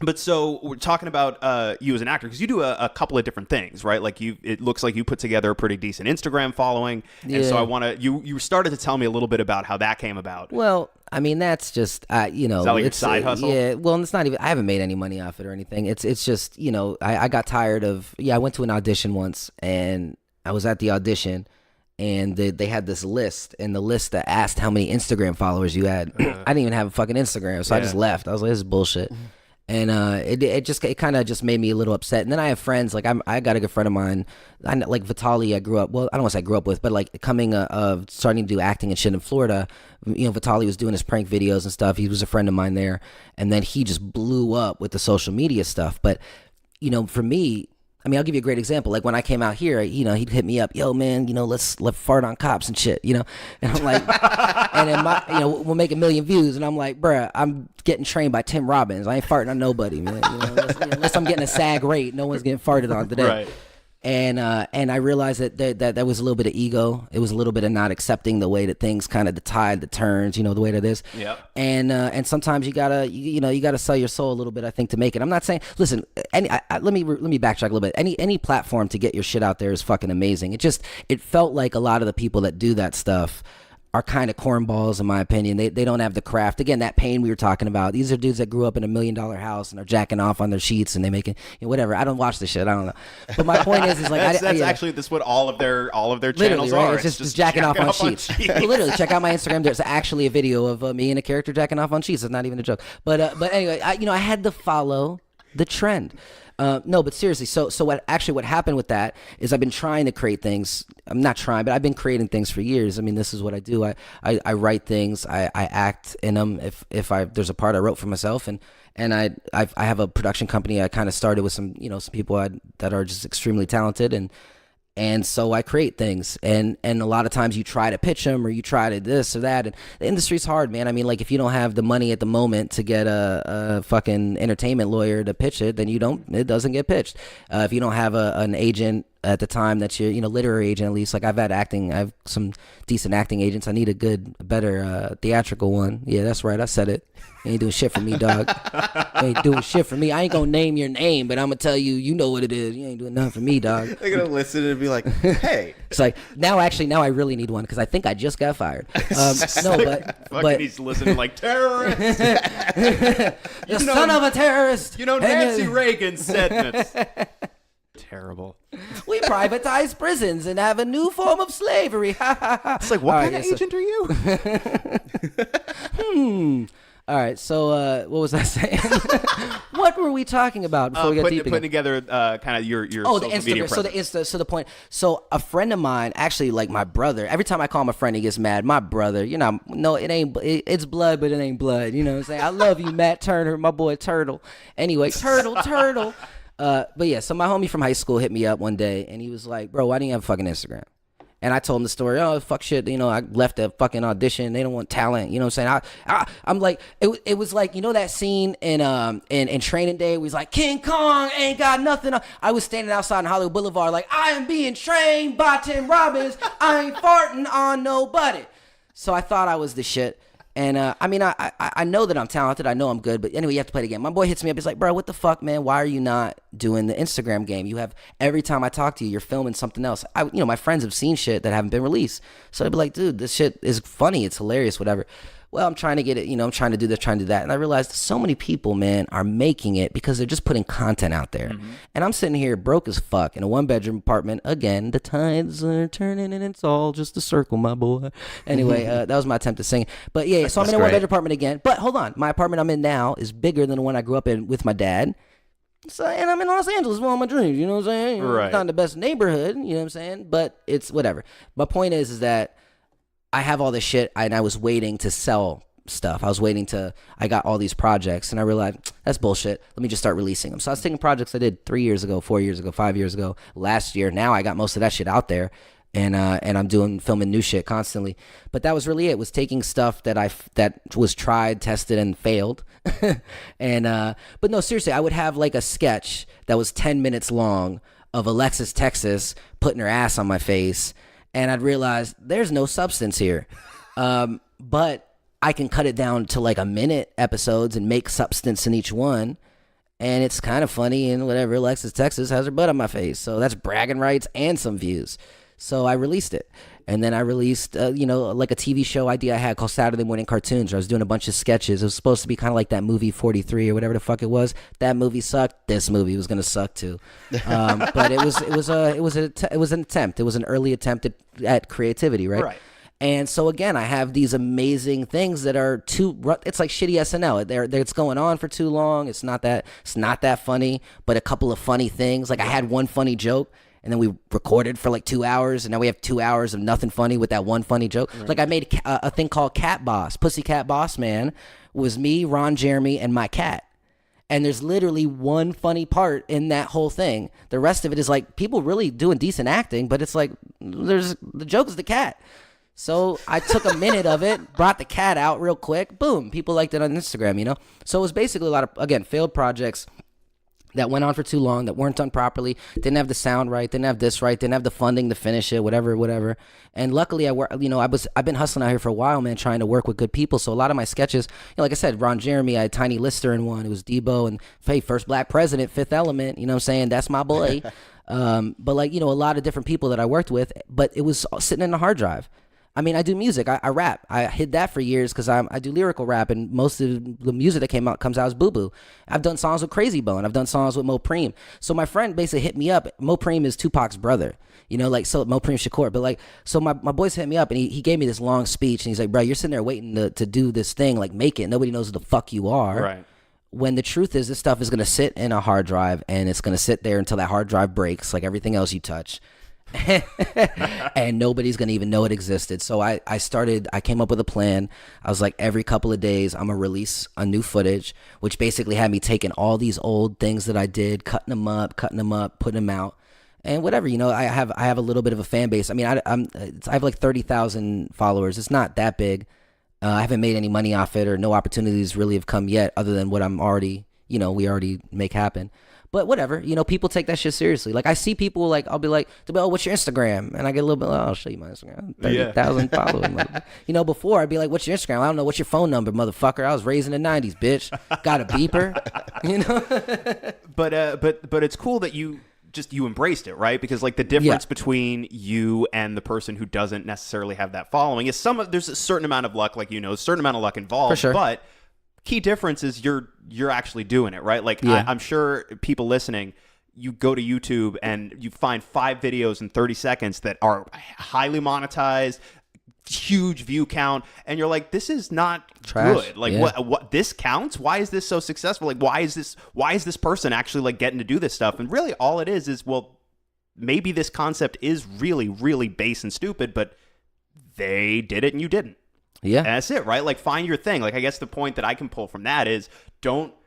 But so we're talking about you as an actor, because you do a couple of different things, right? Like it looks like you put together a pretty decent Instagram following. And so I want to, you started to tell me a little bit about how that came about. Well, I mean, that's just, Is that like your side hustle? Yeah. Well, it's not even, I haven't made any money off it or anything. It's just, I got tired of, I went to an audition once, and I was at the audition, and they had this list, and the list that asked how many Instagram followers you had. I didn't even have a fucking Instagram, so I just left. I was like, this is bullshit. And it kind of just made me a little upset. And then I have friends, like I got a good friend of mine, like Vitali. I grew up, well, I don't want to say I grew up with, but like coming of starting to do acting and shit in Florida. You know, Vitali was doing his prank videos and stuff. He was a friend of mine there, and then he just blew up with the social media stuff. But you know, for me, I mean, I'll give you a great example. Like when I came out here, you know, he'd hit me up, yo, man, you know, let's fart on cops and shit, you know? And I'm like, and then you know, we'll make 1 million views. And I'm like, bruh, I'm getting trained by Tim Robbins. I ain't farting on nobody, man. You know, unless I'm getting a SAG rate, no one's getting farted on today. Right. And I realized that was a little bit of ego. It was a little bit of not accepting the way that things kind of the tide, the turns, you know, the way that is. Yep. And sometimes you gotta sell your soul a little bit, I think, to make it. I'm not saying, listen, let me backtrack a little bit. Any platform to get your shit out there is fucking amazing. It felt like a lot of the people that do that stuff are kind of cornballs, in my opinion. They don't have the craft. Again, that pain we were talking about. These are dudes that grew up in $1 million house and are jacking off on their sheets and they making, you know, whatever. I don't watch this shit. I don't know. But my point is like that's actually what all of their channels right? are. It's just jacking off on sheets. Well, literally, check out my Instagram. There's actually a video of me and a character jacking off on sheets. It's not even a joke. But anyway, I had to follow the trend. No, but seriously, so what happened with that is I've been trying to create things. I'm not trying, but I've been creating things for years. I mean, this is what I do. I write things. I act in them. If there's a part I wrote for myself, and I have a production company. I kind of started with some people that are just extremely talented, and so I create things, and a lot of times you try to pitch them or you try to this or that, and the industry's hard, man. I mean, like if you don't have the money at the moment to get a fucking entertainment lawyer to pitch it, then it doesn't get pitched. If you don't have an agent at the time that you're, literary agent at least, like I have some decent acting agents. I need a better theatrical one. Yeah, that's right. I said it. You ain't doing shit for me, dog. You ain't doing shit for me. I ain't gonna name your name, but I'm gonna tell you, you know what it is. You ain't doing nothing for me, dog. They're gonna listen and be like, hey. It's like, now I really need one because I think I just got fired. But he's listening like terrorist. The son of a terrorist. Nancy Reagan said it. Terrible. We privatize prisons and have a new form of slavery. It's like, what kind of agent are you? All right, so what was I saying? What were we talking about before we got deep again? Putting together kind of your social media presence. So the point. So a friend of mine, actually, like my brother. Every time I call him a friend, he gets mad. My brother, no, it ain't. It's blood, but it ain't blood. You know what I'm saying? I love you, Matt Turner, my boy Turtle. Anyway, Turtle. But yeah, so my homie from high school hit me up one day, and he was like, "Bro, why do you have a fucking Instagram?" And I told him the story. Oh, fuck shit. I left a fucking audition. They don't want talent. You know what I'm saying? I'm like, it was like, that scene in Training Day where he's like, King Kong ain't got nothing. I was standing outside on Hollywood Boulevard like, I am being trained by Tim Robbins. I ain't farting on nobody. So I thought I was the shit. And I know that I'm talented. I know I'm good. But anyway, you have to play the game. My boy hits me up. He's like, bro, what the fuck, man? Why are you not doing the Instagram game? You have, every time I talk to you, you're filming something else. My friends have seen shit that haven't been released. So they'd be like, dude, this shit is funny. It's hilarious, whatever. Well, I'm trying to get it, I'm trying to do this, trying to do that. And I realized so many people, man, are making it because they're just putting content out there. Mm-hmm. And I'm sitting here broke as fuck in a 1-bedroom apartment. Again, the tides are turning and it's all just a circle, my boy. Anyway, that was my attempt to sing. But yeah, so I'm in a 1-bedroom apartment again. But hold on, my apartment I'm in now is bigger than the one I grew up in with my dad. So, and I'm in Los Angeles, one of my dreams, you know what I'm saying? Right. It's not in the best neighborhood, you know what I'm saying? But it's whatever. My point is that I have all this shit, and I was waiting to sell stuff. I got all these projects, and I realized, that's bullshit. Let me just start releasing them. So I was taking projects I did 3 years ago, 4 years ago, 5 years ago, last year. Now I got most of that shit out there, and I'm filming new shit constantly. But that was really it, was taking stuff that was tried, tested, and failed. But no, seriously, I would have like a sketch that was 10 minutes long of Alexis Texas putting her ass on my face, and I'd realize there's no substance here. But I can cut it down to like a minute episodes and make substance in each one. And it's kind of funny and whatever. Alexis Texas has her butt on my face. So that's bragging rights and some views. So I released it. And then I released, like a TV show idea I had called Saturday Morning Cartoons, where I was doing a bunch of sketches. It was supposed to be kind of like that movie 43 or whatever the fuck it was. That movie sucked. This movie was going to suck too. But it was an attempt. It was an early attempt at creativity, right? Right. And so again, I have these amazing things that are it's like shitty SNL. It's going on for too long. It's not that funny, but a couple of funny things. Like I had one funny joke, and then we recorded for like 2 hours, and now we have 2 hours of nothing funny with that one funny joke. Right. Like I made a thing called Cat Boss. Pussycat Boss Man was me, Ron Jeremy, and my cat. And there's literally one funny part in that whole thing. The rest of it is like people really doing decent acting, but it's like the joke is the cat. So I took a minute of it, brought the cat out real quick. Boom. People liked it on Instagram, you know? So it was basically a lot of, again, failed projects that went on for too long, that weren't done properly, didn't have the sound right, didn't have this right, didn't have the funding to finish it, whatever. And luckily, I've been hustling out here for a while, man, trying to work with good people. So a lot of my sketches, like I said, Ron Jeremy, I had Tiny Lister in one. It was Debo and first black president, Fifth Element. You know what I'm saying? That's my boy. But like, a lot of different people that I worked with, but it was sitting in a hard drive. I mean, I do music. I rap. I hid that for years because I do lyrical rap, and most of the music that comes out is Boo Boo. I've done songs with Crazy Bone. I've done songs with Mo Preem. So my friend basically hit me up. Mo Preem is Tupac's brother, so Mo Preem Shakur. But like, so my boys hit me up, and he gave me this long speech, and he's like, bro, you're sitting there waiting to do this thing, like make it. Nobody knows who the fuck you are. Right. When the truth is, this stuff is going to sit in a hard drive, and it's going to sit there until that hard drive breaks, like everything else you touch. And nobody's gonna even know it existed. So I came up with a plan. I was like, every couple of days I'm gonna release a new footage, which basically had me taking all these old things that I did, cutting them up, putting them out, and whatever. I have a little bit of a fan base. I mean, I have like 30,000 followers. It's not that big. I haven't made any money off it, or no opportunities really have come yet, other than what I'm already, we already make happen. But whatever, people take that shit seriously. Like I see people, like I'll be like, oh, what's your Instagram? And I get a little bit, I'll show you my Instagram. 30,000 followers. Before I'd be like, what's your Instagram? I don't know. What's your phone number, motherfucker? I was raised in the 90s, bitch. Got a beeper, But it's cool that you embraced it, right? Because like the difference between you and the person who doesn't necessarily have that following is there's a certain amount of luck, like a certain amount of luck involved. For sure. But key difference is you're actually doing it, right? Like I'm sure people listening, you go to YouTube and you find 5 videos in 30 seconds that are highly monetized, huge view count, and you're like, this is not trash. Good. Like what this counts? Why is this so successful? Like why is this person actually like getting to do this stuff? And really all it is well, maybe this concept is really, really base and stupid, but they did it and you didn't. Yeah. And that's it, right? Like, find your thing. Like, I guess the point that I can pull from that is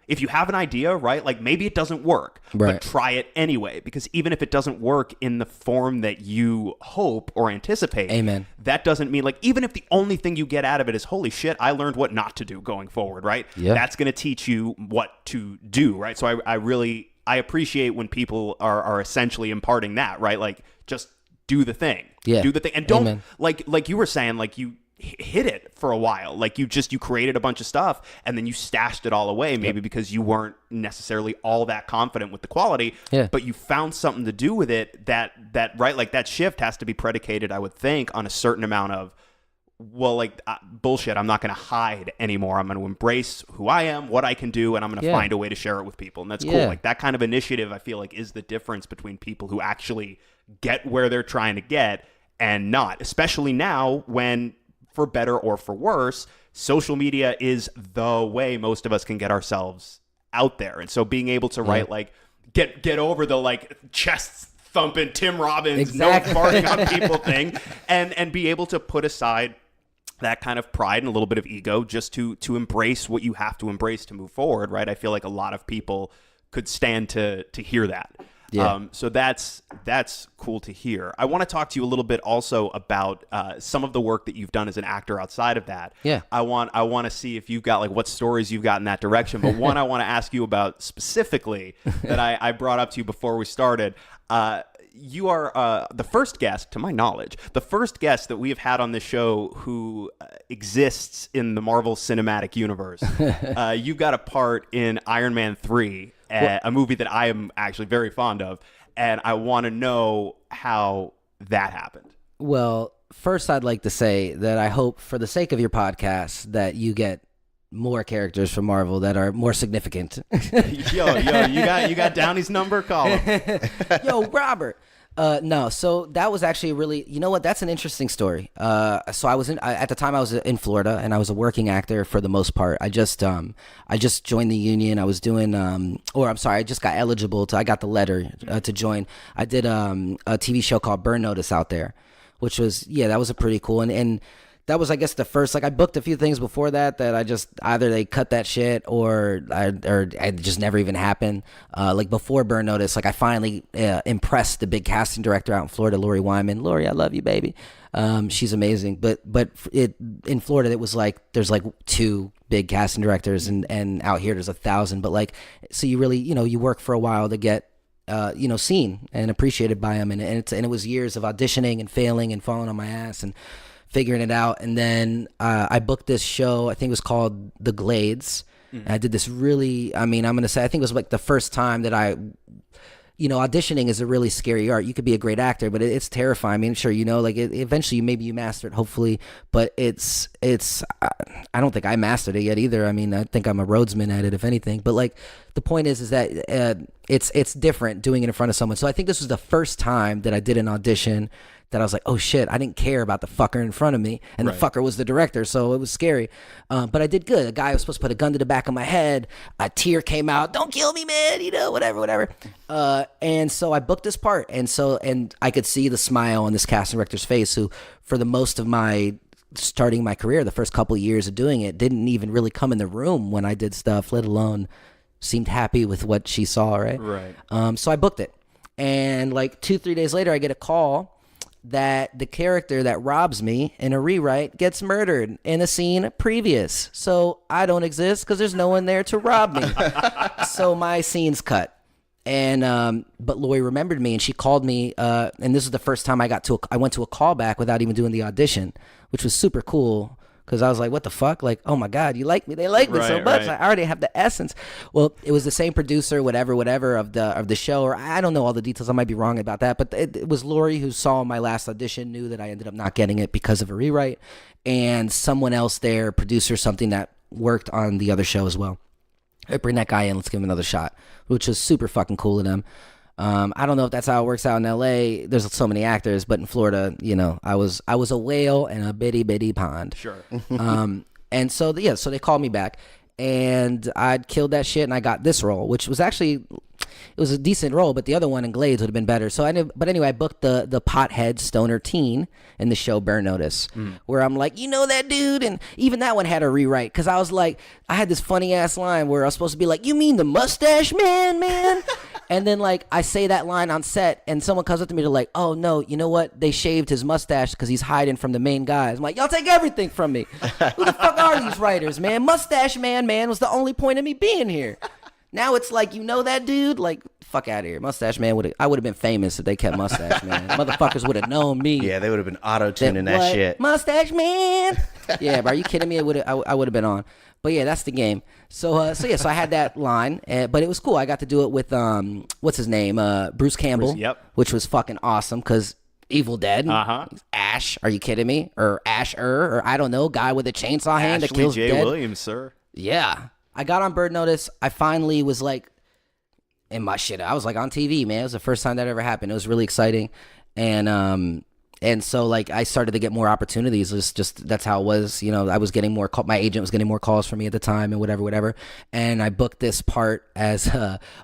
if you have an idea, right? Like, maybe it doesn't work, but try it anyway. Because even if it doesn't work in the form that you hope or anticipate, amen, that doesn't mean, like, even if the only thing you get out of it is, holy shit, I learned what not to do going forward, right? Yeah. That's going to teach you what to do, right? So I appreciate when people are essentially imparting that, right? Like, just do the thing. Yeah. Do the thing. And don't, amen, like you were saying, like, you hid it for a while. Like you created a bunch of stuff and then you stashed it all away, maybe because you weren't necessarily all that confident with the quality, but you found something to do with it that right, like that shift has to be predicated, I would think, on a certain amount of, well, like bullshit, I'm not going to hide anymore. I'm going to embrace who I am, what I can do, and I'm going to find a way to share it with people. And that's cool. Like that kind of initiative, I feel like, is the difference between people who actually get where they're trying to get and not, especially now when, for better or for worse, social media is the way most of us can get ourselves out there. And so being able to write, like, get over the, like, chest thumping Tim Robbins, no farting on people thing, and be able to put aside that kind of pride and a little bit of ego just to embrace what you have to embrace to move forward, right? I feel like a lot of people could stand to hear that. Yeah. So that's cool to hear. I want to talk to you a little bit also about some of the work that you've done as an actor outside of that. Yeah. I want to see if you've got, like, what stories you've got in that direction. But one I want to ask you about specifically that I brought up to you before we started. You are the first guest, to my knowledge, the first guest that we have had on this show who exists in the Marvel Cinematic Universe. You've got a part in Iron Man 3. A movie that I am actually very fond of, and I want to know how that happened. Well, first I'd like to say that I hope, for the sake of your podcast, that you get more characters from Marvel that are more significant. yo, you got Downey's number? Call him. Yo, Robert. No, so that was actually really, you know what? That's an interesting story. So at the time I was in Florida, and I was a working actor for the most part. I just joined the union. I was doing, I just got eligible I got the letter to join. I did a TV show called Burn Notice out there, which was, that was a pretty cool, and that was, I guess, the first, like, I booked a few things before that I just, either they cut that shit or it just never even happened. Like, before Burn Notice, like, I finally impressed the big casting director out in Florida, Lori Wyman. Lori, I love you, baby. She's amazing. But in Florida, it was like, there's like 2 big casting directors, and out here there's 1,000. But like, so you really, you work for a while to get, seen and appreciated by them. And it was years of auditioning and failing and falling on my ass and figuring it out. And then I booked this show, I think it was called The Glades. And I did this really, I'm going to say, I think it was like the first time that auditioning is a really scary art. You could be a great actor, but it's terrifying. I mean, sure, like eventually maybe you master it, hopefully, but it's I don't think I mastered it yet either. I mean, I think I'm a roadsman at it, if anything. But like, the point is that it's different doing it in front of someone. So I think this was the first time that I did an audition that I was like, oh shit, I didn't care about the fucker in front of me. And the fucker was the director, so it was scary. But I did good. A guy was supposed to put a gun to the back of my head. A tear came out. Don't kill me, man. Whatever. And so I booked this part. And I could see the smile on this casting director's face, who, for the most of my starting my career, the first couple of years of doing it, didn't even really come in the room when I did stuff, let alone seemed happy with what she saw, right? Right. So I booked it. And like 2-3 days later, I get a call that the character that robs me in a rewrite gets murdered in a scene previous. So I don't exist because there's no one there to rob me. So my scene's cut. And but Lori remembered me, and she called me, and this is the first time I went to a callback without even doing the audition, which was super cool. Because I was like, what the fuck? Like, oh my God, you like me. They like me so much. Right. I already have the essence. Well, it was the same producer, whatever of the show. Or I don't know all the details. I might be wrong about that. But it was Lori who saw my last audition, knew that I ended up not getting it because of a rewrite. And someone else there, producer, something that worked on the other show as well. Hey, bring that guy in. Let's give him another shot, which was super fucking cool of them. I don't know if that's how it works out in LA. There's so many actors, but in Florida, I was a whale in a bitty pond. Sure. And so they called me back, and I'd killed that shit, and I got this role, which was actually, it was a decent role, but the other one in Glades would have been better. So but anyway, I booked the pothead stoner teen in the show Burn Notice, where I'm like, that dude, and even that one had a rewrite, because I was like, I had this funny ass line where I was supposed to be like, you mean the mustache man? And then, like, I say that line on set, and someone comes up to me, they're like, oh, no, you know what? They shaved his mustache because he's hiding from the main guys. I'm like, y'all take everything from me. Who the fuck are these writers, man? Mustache man was the only point of me being here. Now it's like, that dude? Like, fuck out of here. Mustache man I would have been famous if they kept Mustache man. Motherfuckers would have known me. Yeah, they would have been auto-tuning that shit. Mustache man? Yeah, bro, are you kidding me? I would have been on. But yeah, that's the game. So I had that line, but it was cool. I got to do it with what's his name, Bruce Campbell, which was fucking awesome because Evil Dead, Ash. Are you kidding me? Or Asher, or I don't know, guy with a chainsaw hand that kills J. dead. Williams, sir. Yeah, I got on Bird Notice. I finally was like, in my shit. I was like on TV, man. It was the first time that ever happened. It was really exciting, and so, like, I started to get more opportunities. It was just, that's how it was. I was getting more my agent was getting more calls from me at the time, and whatever. And I booked this part as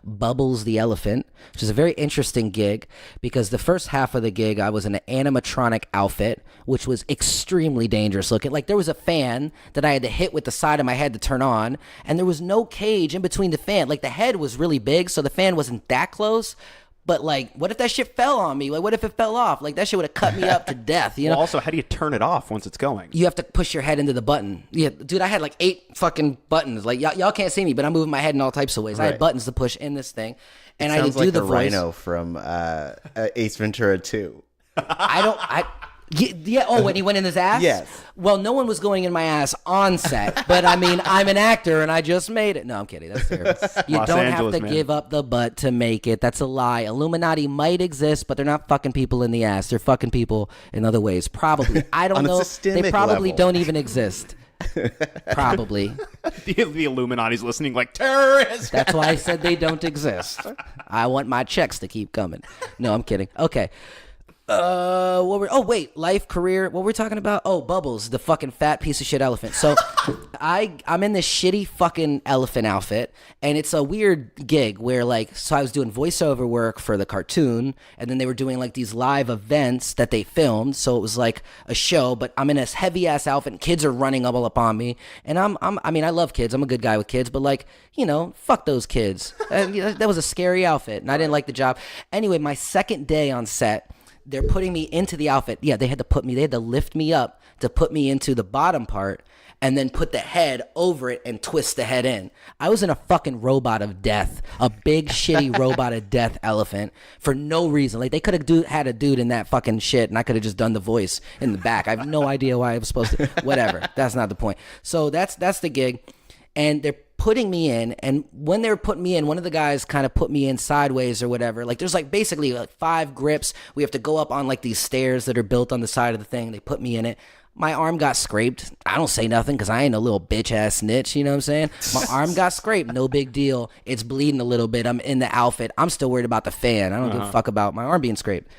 Bubbles the Elephant, which is a very interesting gig, because the first half of the gig, I was in an animatronic outfit, which was extremely dangerous looking. Like, there was a fan that I had to hit with the side of my head to turn on, and there was no cage in between the fan. Like, the head was really big, so the fan wasn't that close. But, like, what if that shit fell on me? Like, what if it fell off? Like, that shit would have cut me up to death, Well, also, how do you turn it off once it's going? You have to push your head into the button. Yeah, dude, I had, like, 8 fucking buttons. Like, y'all can't see me, but I'm moving my head in all types of ways. Right. I had buttons to push in this thing. And I had to do the voice. Rhino from Ace Ventura 2. Yeah. Oh, when he went in his ass? Yes. Well, no one was going in my ass on set, but I mean, I'm an actor and I just made it. No, I'm kidding. That's terrible. You Los don't Angeles, have to give up the butt to make it. That's a lie. Illuminati might exist, but they're not fucking people in the ass. They're fucking people in other ways. Probably. I don't On a know. systemic They probably level. don't even exist. Probably. The Illuminati's listening like, terrorists! That's why I said they don't exist. I want my checks to keep coming. No, I'm kidding. Okay. Life, career. What were we talking about? Oh, Bubbles, the fucking fat piece of shit elephant. So I'm in this shitty fucking elephant outfit, and it's a weird gig where so I was doing voiceover work for the cartoon, and then they were doing like these live events that they filmed. So it was like a show, but I'm in this heavy ass outfit, and kids are running all up on me, and I love kids. I'm a good guy with kids, but fuck those kids. That was a scary outfit, and I didn't like the job. Anyway, my second day on set, they're putting me into the outfit. Yeah, they had to lift me up to put me into the bottom part and then put the head over it and twist the head in. I was in a fucking robot of death, a big shitty robot of death elephant for no reason. Like they could have had a dude in that fucking shit and I could have just done the voice in the back. I have no idea why I was supposed to, whatever. That's not the point. So that's the gig. And they're putting me in, and when they were putting me in, one of the guys kind of put me in sideways or whatever. Like there's basically 5 grips. We have to go up on these stairs that are built on the side of the thing. They put me in it. My arm got scraped. I don't say nothing because I ain't a little bitch ass snitch, you know what I'm saying? My arm got scraped, no big deal. It's bleeding a little bit. I'm in the outfit. I'm still worried about the fan. I don't give a fuck about my arm being scraped.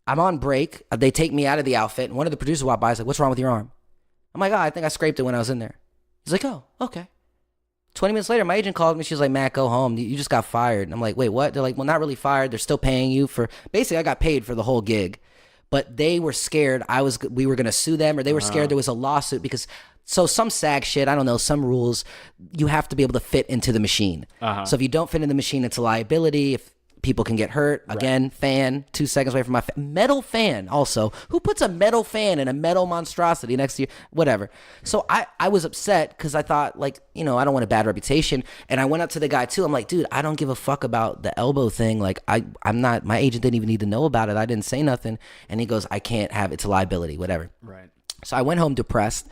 I'm on break. They take me out of the outfit, and one of the producers walked by and said, "What's wrong with your arm?" I'm like, "Oh, I think I scraped it when I was in there." He's like, "Oh, okay." 20 minutes later, my agent called me. She's like, "Matt, go home. You just got fired." And I'm like, "Wait, what?" They're like, "Well, not really fired. They're still paying you for..." Basically, I got paid for the whole gig. But they were scared we were going to sue them, or they were scared there was a lawsuit because... So some SAG shit, I don't know, some rules, you have to be able to fit into the machine. So if you don't fit in the machine, it's a liability. If people can get hurt. Again, fan, 2 seconds away from my metal fan also. Who puts a metal fan in a metal monstrosity next to you? Whatever. So I was upset because I thought, I don't want a bad reputation. And I went up to the guy too. I'm like, "Dude, I don't give a fuck about the elbow thing. I'm not, my agent didn't even need to know about it. I didn't say nothing." And he goes, "I can't have, it's a liability, whatever." Right. So I went home depressed.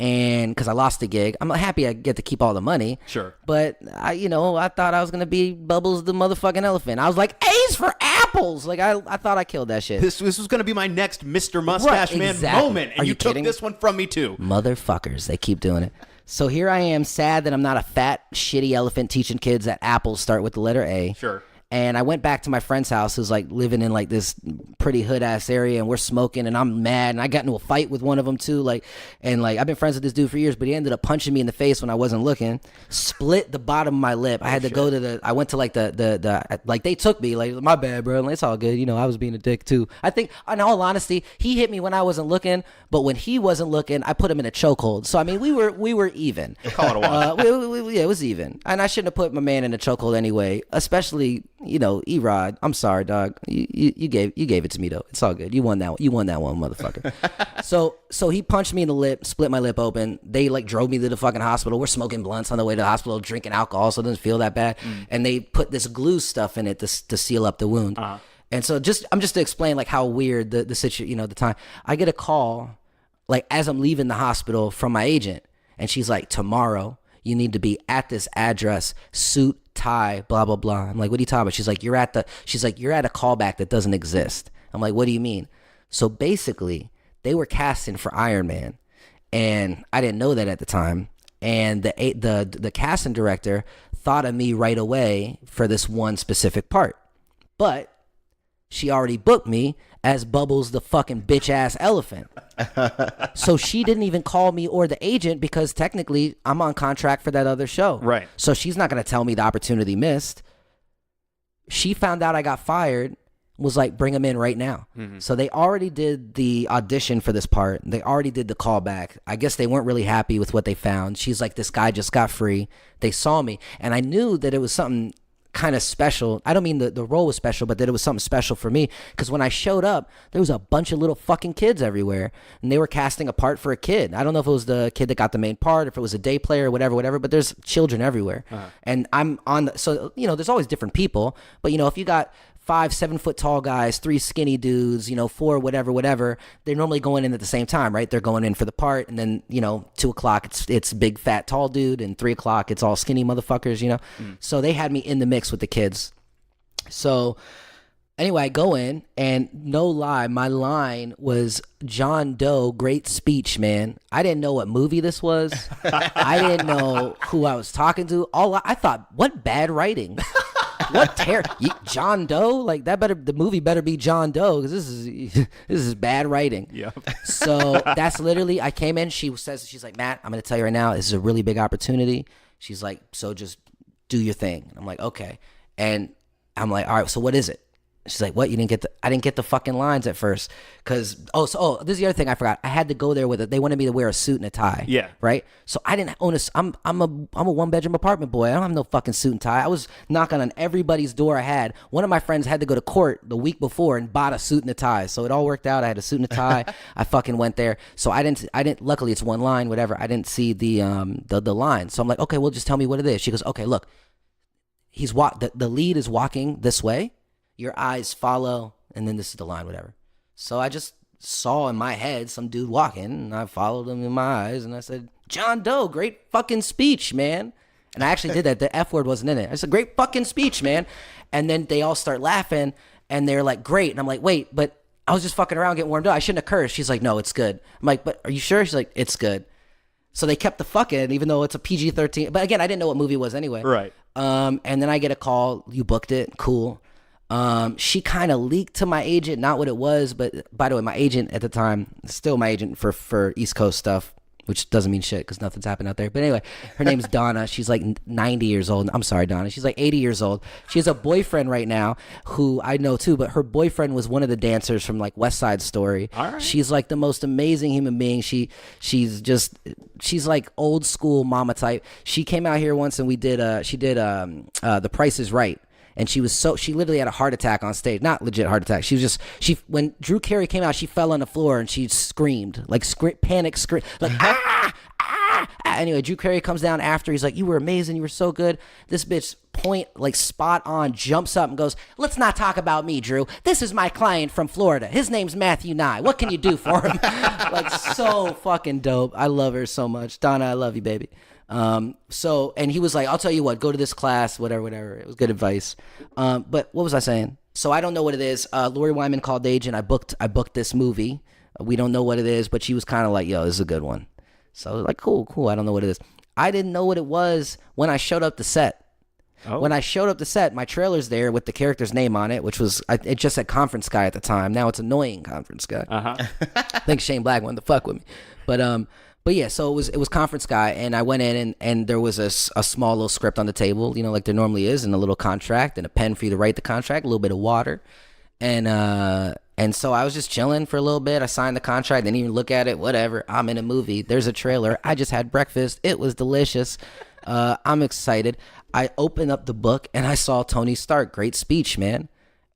And because I lost the gig, I'm happy I get to keep all the money. Sure. But I thought I was gonna be Bubbles the motherfucking elephant. I was like, A's for apples. I thought I killed that shit. This was gonna be my next Mr. Mustache Right, Man exactly. moment, and Are you you took kidding? this one from me too. Motherfuckers, they keep doing it. So here I am, sad that I'm not a fat, shitty elephant teaching kids that apples start with the letter A. Sure. And I went back to my friend's house who's living in this pretty hood ass area, and we're smoking and I'm mad, and I got into a fight with one of them too. I've been friends with this dude for years, but he ended up punching me in the face when I wasn't looking, split the bottom of my lip. I had to go to I went to they took me, "My bad, bro." It's all good. I was being a dick too. I think in all honesty, he hit me when I wasn't looking, but when he wasn't looking, I put him in a chokehold. So I mean, we were even. Call it a wash. It was even. And I shouldn't have put my man in a chokehold anyway, especially, E-Rod. I'm sorry, dog. You gave it to me though. It's all good. You won that one. You won that one, motherfucker. So he punched me in the lip, split my lip open. They drove me to the fucking hospital. We're smoking blunts on the way to the hospital, drinking alcohol, so it doesn't feel that bad. And they put this glue stuff in it to seal up the wound. And so I'm just to explain how weird the situation, the time. I get a call as I'm leaving the hospital from my agent, and she's like, "Tomorrow you need to be at this address, suit, tie, blah blah blah." I'm like, "What are you talking about?" She's like, "You're at a callback that doesn't exist." I'm like, "What do you mean?" So basically, they were casting for Iron Man, and I didn't know that at the time. And the casting director thought of me right away for this one specific part, but she already booked me as Bubbles the fucking bitch ass elephant. So she didn't even call me or the agent because technically I'm on contract for that other show. Right. So she's not going to tell me the opportunity missed. She found out I got fired, was like, "Bring him in right now." So they already did the audition for this part. They already did the callback. I guess they weren't really happy with what they found. She's like, "This guy just got free." They saw me, and I knew that it was something kind of special. I don't mean the role was special, but that it was something special for me, because when I showed up, there was a bunch of little fucking kids everywhere, and they were casting a part for a kid. I don't know if it was the kid that got the main part, if it was a day player, whatever, but there's children everywhere. And I'm on there's always different people, but if you got 5-7 foot tall guys, 3 skinny dudes, 4 whatever, they're normally going in at the same time, right? They're going in for the part, and then 2 o'clock it's big fat tall dude, and 3 o'clock it's all skinny motherfuckers. So they had me in the mix with the kids. So Anyway, I go in, and no lie, my line was John Doe, great speech, man. I didn't know what movie this was. I didn't know who I was talking to. I thought, what bad writing. What John Doe? Like the movie better be John Doe, because this is bad writing. Yeah. So that's literally, I came in, she's like, Matt, I'm going to tell you right now, this is a really big opportunity. She's like, so just do your thing. I'm like, okay. And I'm like, all right, so what is it? She's like, what? I didn't get the fucking lines at first. Cause, this is the other thing I forgot. I had to go there with it. They wanted me to wear a suit and a tie. Yeah. Right? So I didn't own I'm a 1-bedroom apartment boy. I don't have no fucking suit and tie. I was knocking on everybody's door I had. One of my friends had to go to court the week before and bought a suit and a tie. So it all worked out. I had a suit and a tie. I fucking went there. So I didn't, luckily it's one line, whatever. I didn't see the line. So I'm like, okay, well, just tell me what it is. She goes, okay, look, the lead is walking this way. Your eyes follow, and then this is the line, whatever. So I just saw in my head some dude walking, and I followed him in my eyes, and I said, John Doe, great fucking speech, man. And I actually did that. The F word wasn't in it. I said, great fucking speech, man. And then they all start laughing, and they're like, great. And I'm like, wait, but I was just fucking around getting warmed up. I shouldn't have cursed. She's like, no, it's good. I'm like, but are you sure? She's like, it's good. So they kept the fucking, even though it's a PG-13. But again, I didn't know what movie it was anyway. Right. And then I get a call. You booked it. Cool. She kind of leaked to my agent, not what it was, but by the way, my agent at the time, still my agent for East Coast stuff, which doesn't mean shit because nothing's happened out there. But anyway, her name's Donna. She's like 90 years old. I'm sorry, Donna. She's like 80 years old. She has a boyfriend right now who I know too, but her boyfriend was one of the dancers from like West Side Story. All right. She's like the most amazing human being. She's like old school mama type. She came out here once and she did The Price is Right. And she literally had a heart attack on stage. Not legit heart attack. When Drew Carey came out, she fell on the floor and she screamed, like panic scream, like, ah. Anyway, Drew Carey comes down after. He's like, you were amazing. You were so good. This bitch like spot on, jumps up and goes, let's not talk about me, Drew. This is my client from Florida. His name's Matthew Nye. What can you do for him? Like, so fucking dope. I love her so much. Donna, I love you, baby. And he was like, I'll tell you what, go to this class, whatever. It was good advice. But what was I saying? So I don't know what it is. Lori Wyman called the agent. I booked this movie. We don't know what it is, but she was kind of like, yo, this is a good one. So I was like, cool. I don't know what it is. I didn't know what it was when I showed up to set. Oh. When I showed up to set, my trailer's there with the character's name on it, which was, it just said Conference Guy at the time. Now it's Annoying Conference Guy. Uh-huh. I think Shane Black wanted to fuck with me. But yeah, so it was Conference Guy, and I went in, and there was a small little script on the table, like there normally is, and a little contract, and a pen for you to write the contract, a little bit of water, and so I was just chilling for a little bit. I signed the contract, didn't even look at it, whatever. I'm in a movie. There's a trailer. I just had breakfast. It was delicious. I'm excited. I opened up the book, and I saw Tony Stark. Great speech, man.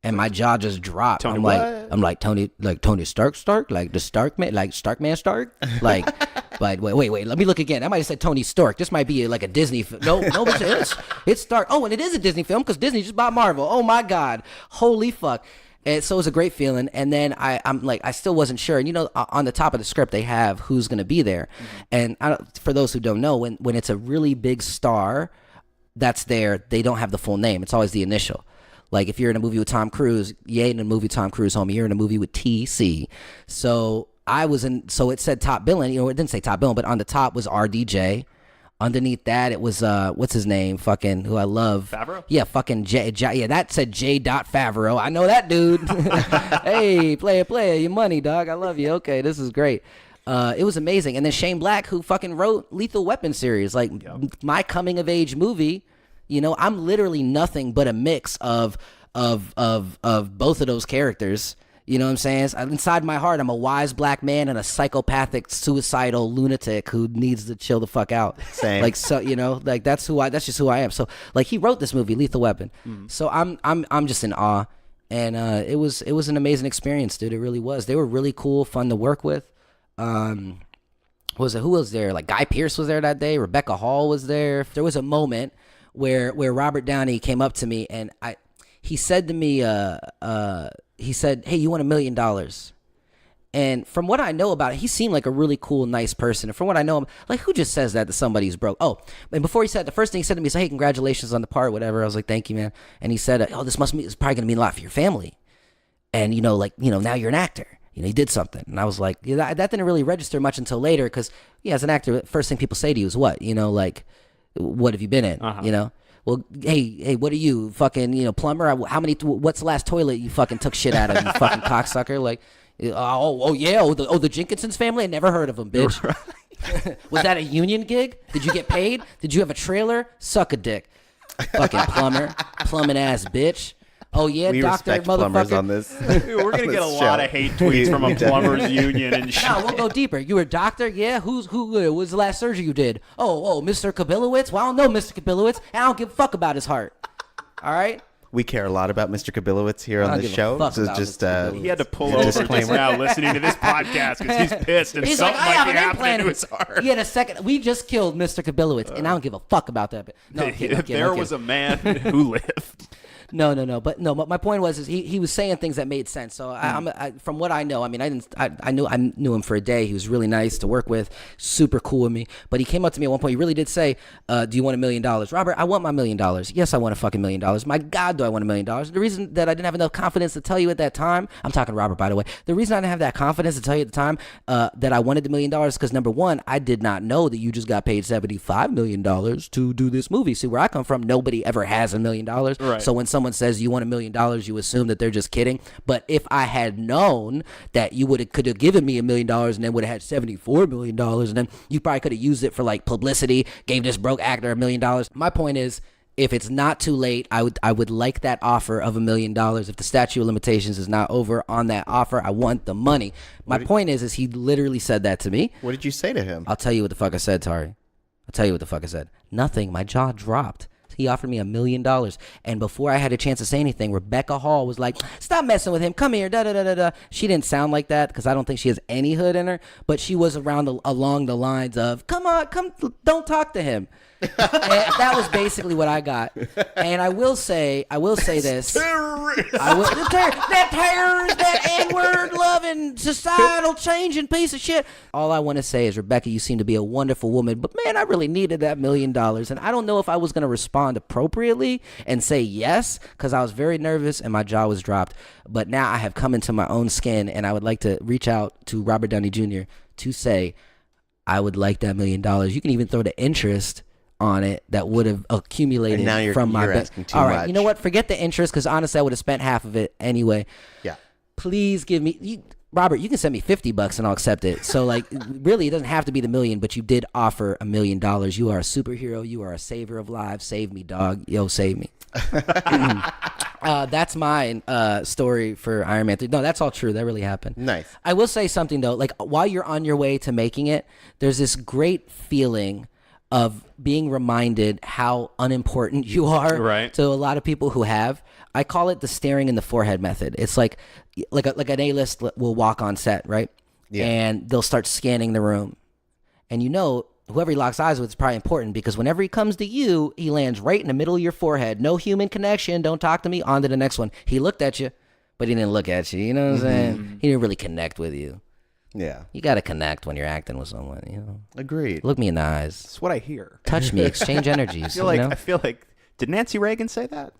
And my jaw just dropped. I'm like Tony Stark, like the Stark man, like Stark Man Stark, like. But wait, let me look again. I might have said Tony Stark. This might be like a Disney film. No, it's Stark. Oh, and it is a Disney film because Disney just bought Marvel. Oh my God, holy fuck! And so it was a great feeling. And then I'm like, I still wasn't sure. And on the top of the script they have who's going to be there. Mm-hmm. And for those who don't know, when it's a really big star that's there, they don't have the full name. It's always the initial. Like if you're in a movie with Tom Cruise, you ain't in a movie with Tom Cruise, homie. You're in a movie with TC. So I was in. So it said top billing. It didn't say top billing, but on the top was RDJ. Underneath that, it was what's his name? Fucking who I love. Favreau. Yeah, fucking J. Yeah, that said J. Favreau. I know that dude. Hey, player, your money, dog. I love you. Okay, this is great. It was amazing. And then Shane Black, who fucking wrote Lethal Weapon series, like my coming of age movie. I'm literally nothing but a mix of both of those characters. You know what I'm saying? Inside my heart, I'm a wise black man and a psychopathic, suicidal lunatic who needs to chill the fuck out. Same. Like, so, that's just who I am. So like he wrote this movie, Lethal Weapon. So I'm just in awe. And it was an amazing experience, dude. It really was. They were really cool, fun to work with. Who was there? Like Guy Pearce was there that day. Rebecca Hall was there. There was a moment where Robert Downey came up to me and he said to me, he said, hey, you want $1 million? And from what I know about it, he seemed like a really cool, nice person. And from what I know, like, who just says that to somebody who's broke? Oh, and before he said, the first thing he said to me, he said, hey, congratulations on the part, whatever. I was like, thank you, man. And he said, oh, it's probably going to mean a lot for your family. and now you're an actor. You did something. And I was like, that didn't really register much until later, because as an actor, first thing people say to you is what? Like, what have you been in? Well, hey, what are you, fucking, plumber? What's the last toilet you fucking took shit out of, you fucking cocksucker? Like, the Jenkinson's family? I never heard of them, bitch. Was that a union gig? Did you get paid? Did you have a trailer? Suck a dick. Fucking plumber. Plumbing ass bitch. Oh, yeah, we doctor, respect plumbers motherfucker. on this. We're going to get a lot of hate tweets from a plumbers union and shit. No, we'll go deeper. You were a doctor? Yeah? Who was the last surgery you did? Oh, Mr. Kabilowitz? Well, I don't know Mr. Kabilowitz. I don't give a fuck about his heart. All right? We care a lot about Mr. Kabilowitz here on this show. Fuck So about just Mr. Kabilowitz. He had to pull over just now listening to this podcast because he's pissed and He's something like, I might have be an happening implant. to his heart. He had a second. We just killed Mr. Kabilowitz, and I don't give a fuck about that. No, I'm kidding, I'm kidding, There I'm was kidding. a man who lived. No. But my point was he was saying things that made sense. So from what I know, I mean, I knew him for a day. He was really nice to work with, super cool with me. But he came up to me at one point. He really did say, "Do you want $1 million, Robert? I want my $1 million. Yes, I want a fucking $1 million. My God, do I want $1 million? The reason that I didn't have enough confidence to tell you at that time, I'm talking to Robert, by the way. The reason I didn't have that confidence to tell you at the time that I wanted the $1 million is because, number one, I did not know that you just got paid $75 million to do this movie. See, where I come from, nobody ever has $1 million. Right. So when someone says you want $1 million, you assume that they're just kidding. But if I had known that you could have given me $1 million and then would have had $74 million, and then you probably could have used it for like publicity, gave this broke actor $1 million. My point is, if it's not too late, I would like that offer of $1 million. If the statute of limitations is not over on that offer, I want the money. My point is he literally said that to me. What did you say to him? I'll tell you what the fuck I said, Tari. I'll tell you what the fuck I said. Nothing. My jaw dropped. He offered me $1 million. And before I had a chance to say anything, Rebecca Hall was like, stop messing with him. Come here. Da, da, da, da, da. She didn't sound like that because I don't think she has any hood in her. But she was along the lines of, come on, don't talk to him. And that was basically what I got. And I will say this. That terrorist, that N-word loving, societal changing piece of shit. All I want to say is, Rebecca, you seem to be a wonderful woman, but man, I really needed that $1 million. And I don't know if I was going to respond appropriately and say yes, because I was very nervous and my jaw was dropped. But now I have come into my own skin, and I would like to reach out to Robert Downey Jr. to say, I would like that $1 million. You can even throw the interest on it that would have accumulated And now you're from my asking too all right, much. you know what? Forget the interest, because honestly, I would have spent half of it anyway. Yeah. Please give me, Robert. You can send me $50 and I'll accept it. So like, really, it doesn't have to be the $1 million, but you did offer $1 million. You are a superhero. You are a savior of lives. Save me, dog. Yo, save me. That's my story for Iron Man 3. No, that's all true. That really happened. Nice. I will say something though. Like, while you're on your way to making it, there's this great feeling of being reminded how unimportant you are Right. to a lot of people who have. I call it the staring in the forehead method. It's like an A-list will walk on set, right? Yeah. And they'll start scanning the room. And whoever he locks eyes with is probably important, because whenever he comes to you, he lands right in the middle of your forehead. No human connection. Don't talk to me. On to the next one. He looked at you, but he didn't look at you. You know what I'm saying? He didn't really connect with you. Yeah. You got to connect when you're acting with someone, you know? Agreed. Look me in the eyes. That's what I hear. Touch me. Exchange energies. I feel like, did Nancy Reagan say that?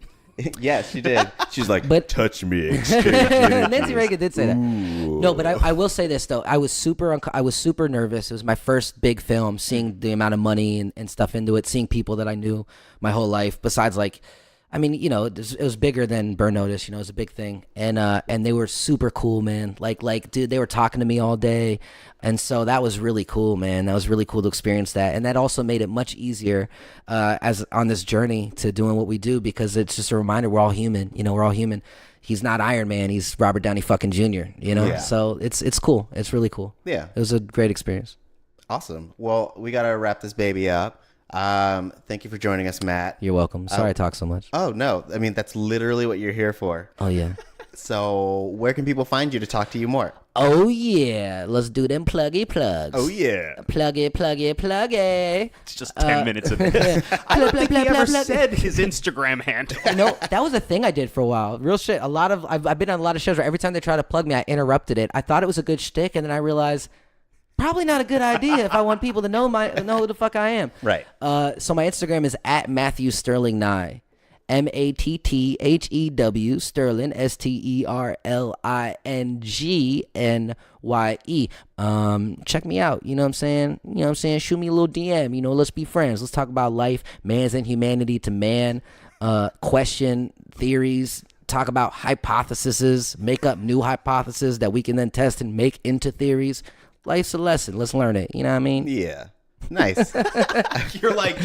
Yeah, she did. She's like, But- touch me. exchange energies." Nancy Reagan did say that. No, but I will say this though. I was super nervous. It was my first big film, seeing the amount of money and stuff into it, seeing people that I knew my whole life. Besides, like, I mean, you know, it was bigger than Burn Notice. You know, it was a big thing, and they were super cool, man. Like, dude, they were talking to me all day, and so that was really cool, man. That was really cool to experience that, and that also made it much easier as on this journey to doing what we do, because it's just a reminder we're all human. You know, we're all human. He's not Iron Man. He's Robert Downey fucking Jr. You know, Yeah. so it's cool. It's really cool. Yeah. It was a great experience. Awesome. Well, we got to wrap this baby up. Thank you for joining us, Matt. You're welcome. Sorry I talk so much. Oh, no. I mean, that's literally what you're here for. Oh yeah. So where can people find you to talk to you more? Oh yeah. Let's do them pluggy plugs. Oh, yeah. Pluggy. It's just 10 minutes of this. I don't think he ever said his Instagram handle. You know, that was a thing I did for a while. Real shit. I've been on a lot of shows where every time they try to plug me, I interrupted it. I thought it was a good shtick, and then I realized probably not a good idea if I want people to know who the fuck I am. Right. So my Instagram is at Matthew Sterling Nye. MattheW Sterling SterlingNye. Check me out. You know what I'm saying? Shoot me a little DM. Let's be friends. Let's talk about life, man's inhumanity to man, question theories, talk about hypotheses, make up new hypotheses that we can then test and make into theories. Life's a lesson. Let's learn it. You know what I mean? Yeah. Nice. You're like,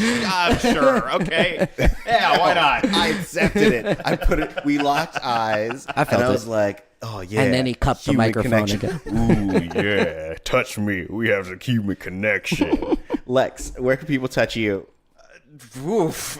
sure, okay. Yeah, why not? I accepted it. I put it. We locked eyes. I felt and I was it. like, oh, yeah. And then he cupped the human microphone connection. again. Ooh, yeah. Touch me. We have a human connection. Lex, where can people touch you?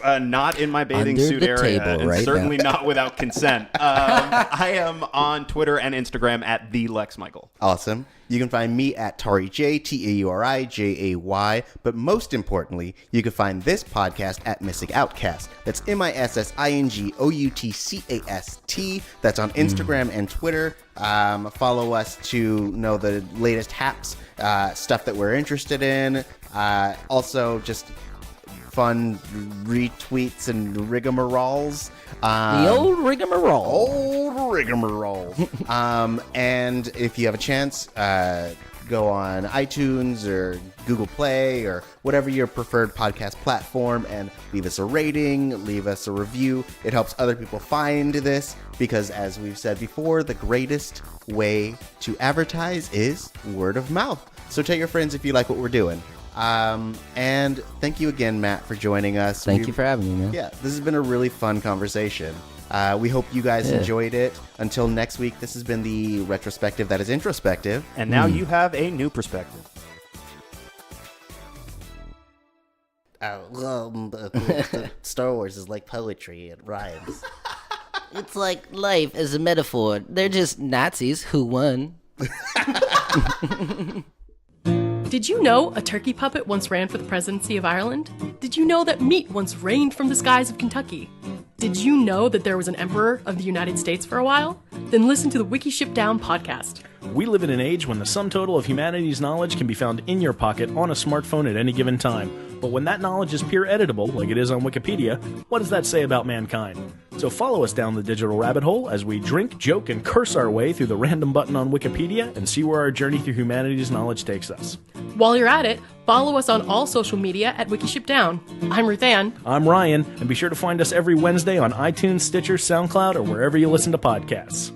Not in my bathing Under suit the area, table and right certainly not without consent. I am on Twitter and Instagram at @TheLexMichael. Awesome. You can find me at TariJ, TaurijAY. But most importantly, you can find this podcast at Missing Outcast. That's MISSINGOUTCAST. That's on Instagram and Twitter. Follow us to know the latest haps, stuff that we're interested in. Also, just fun retweets and rigmaroles. The old rigmarole. And if you have a chance, go on iTunes or Google Play or whatever your preferred podcast platform and leave us a rating, leave us a review. It helps other people find this because, as we've said before, the greatest way to advertise is word of mouth. So tell your friends if you like what we're doing. And thank you again, Matt, for joining us. Thank you for having me, man. Yeah, this has been a really fun conversation. We hope you guys enjoyed it. Until next week, this has been the retrospective that is introspective. And now you have a new perspective. Star Wars is like poetry. It rhymes. It's like life as a metaphor. They're just Nazis who won. Did you know a turkey puppet once ran for the presidency of Ireland? Did you know that meat once reigned from the skies of Kentucky? Did you know that there was an emperor of the United States for a while? Then listen to the Wiki Ship Down podcast. We live in an age when the sum total of humanity's knowledge can be found in your pocket on a smartphone at any given time. But when that knowledge is peer editable, like it is on Wikipedia, what does that say about mankind? So follow us down the digital rabbit hole as we drink, joke, and curse our way through the random button on Wikipedia and see where our journey through humanity's knowledge takes us. While you're at it, follow us on all social media at Wiki Ship Down. I'm Ruth Ann. I'm Ryan, and be sure to find us every Wednesday on iTunes, Stitcher, SoundCloud, or wherever you listen to podcasts.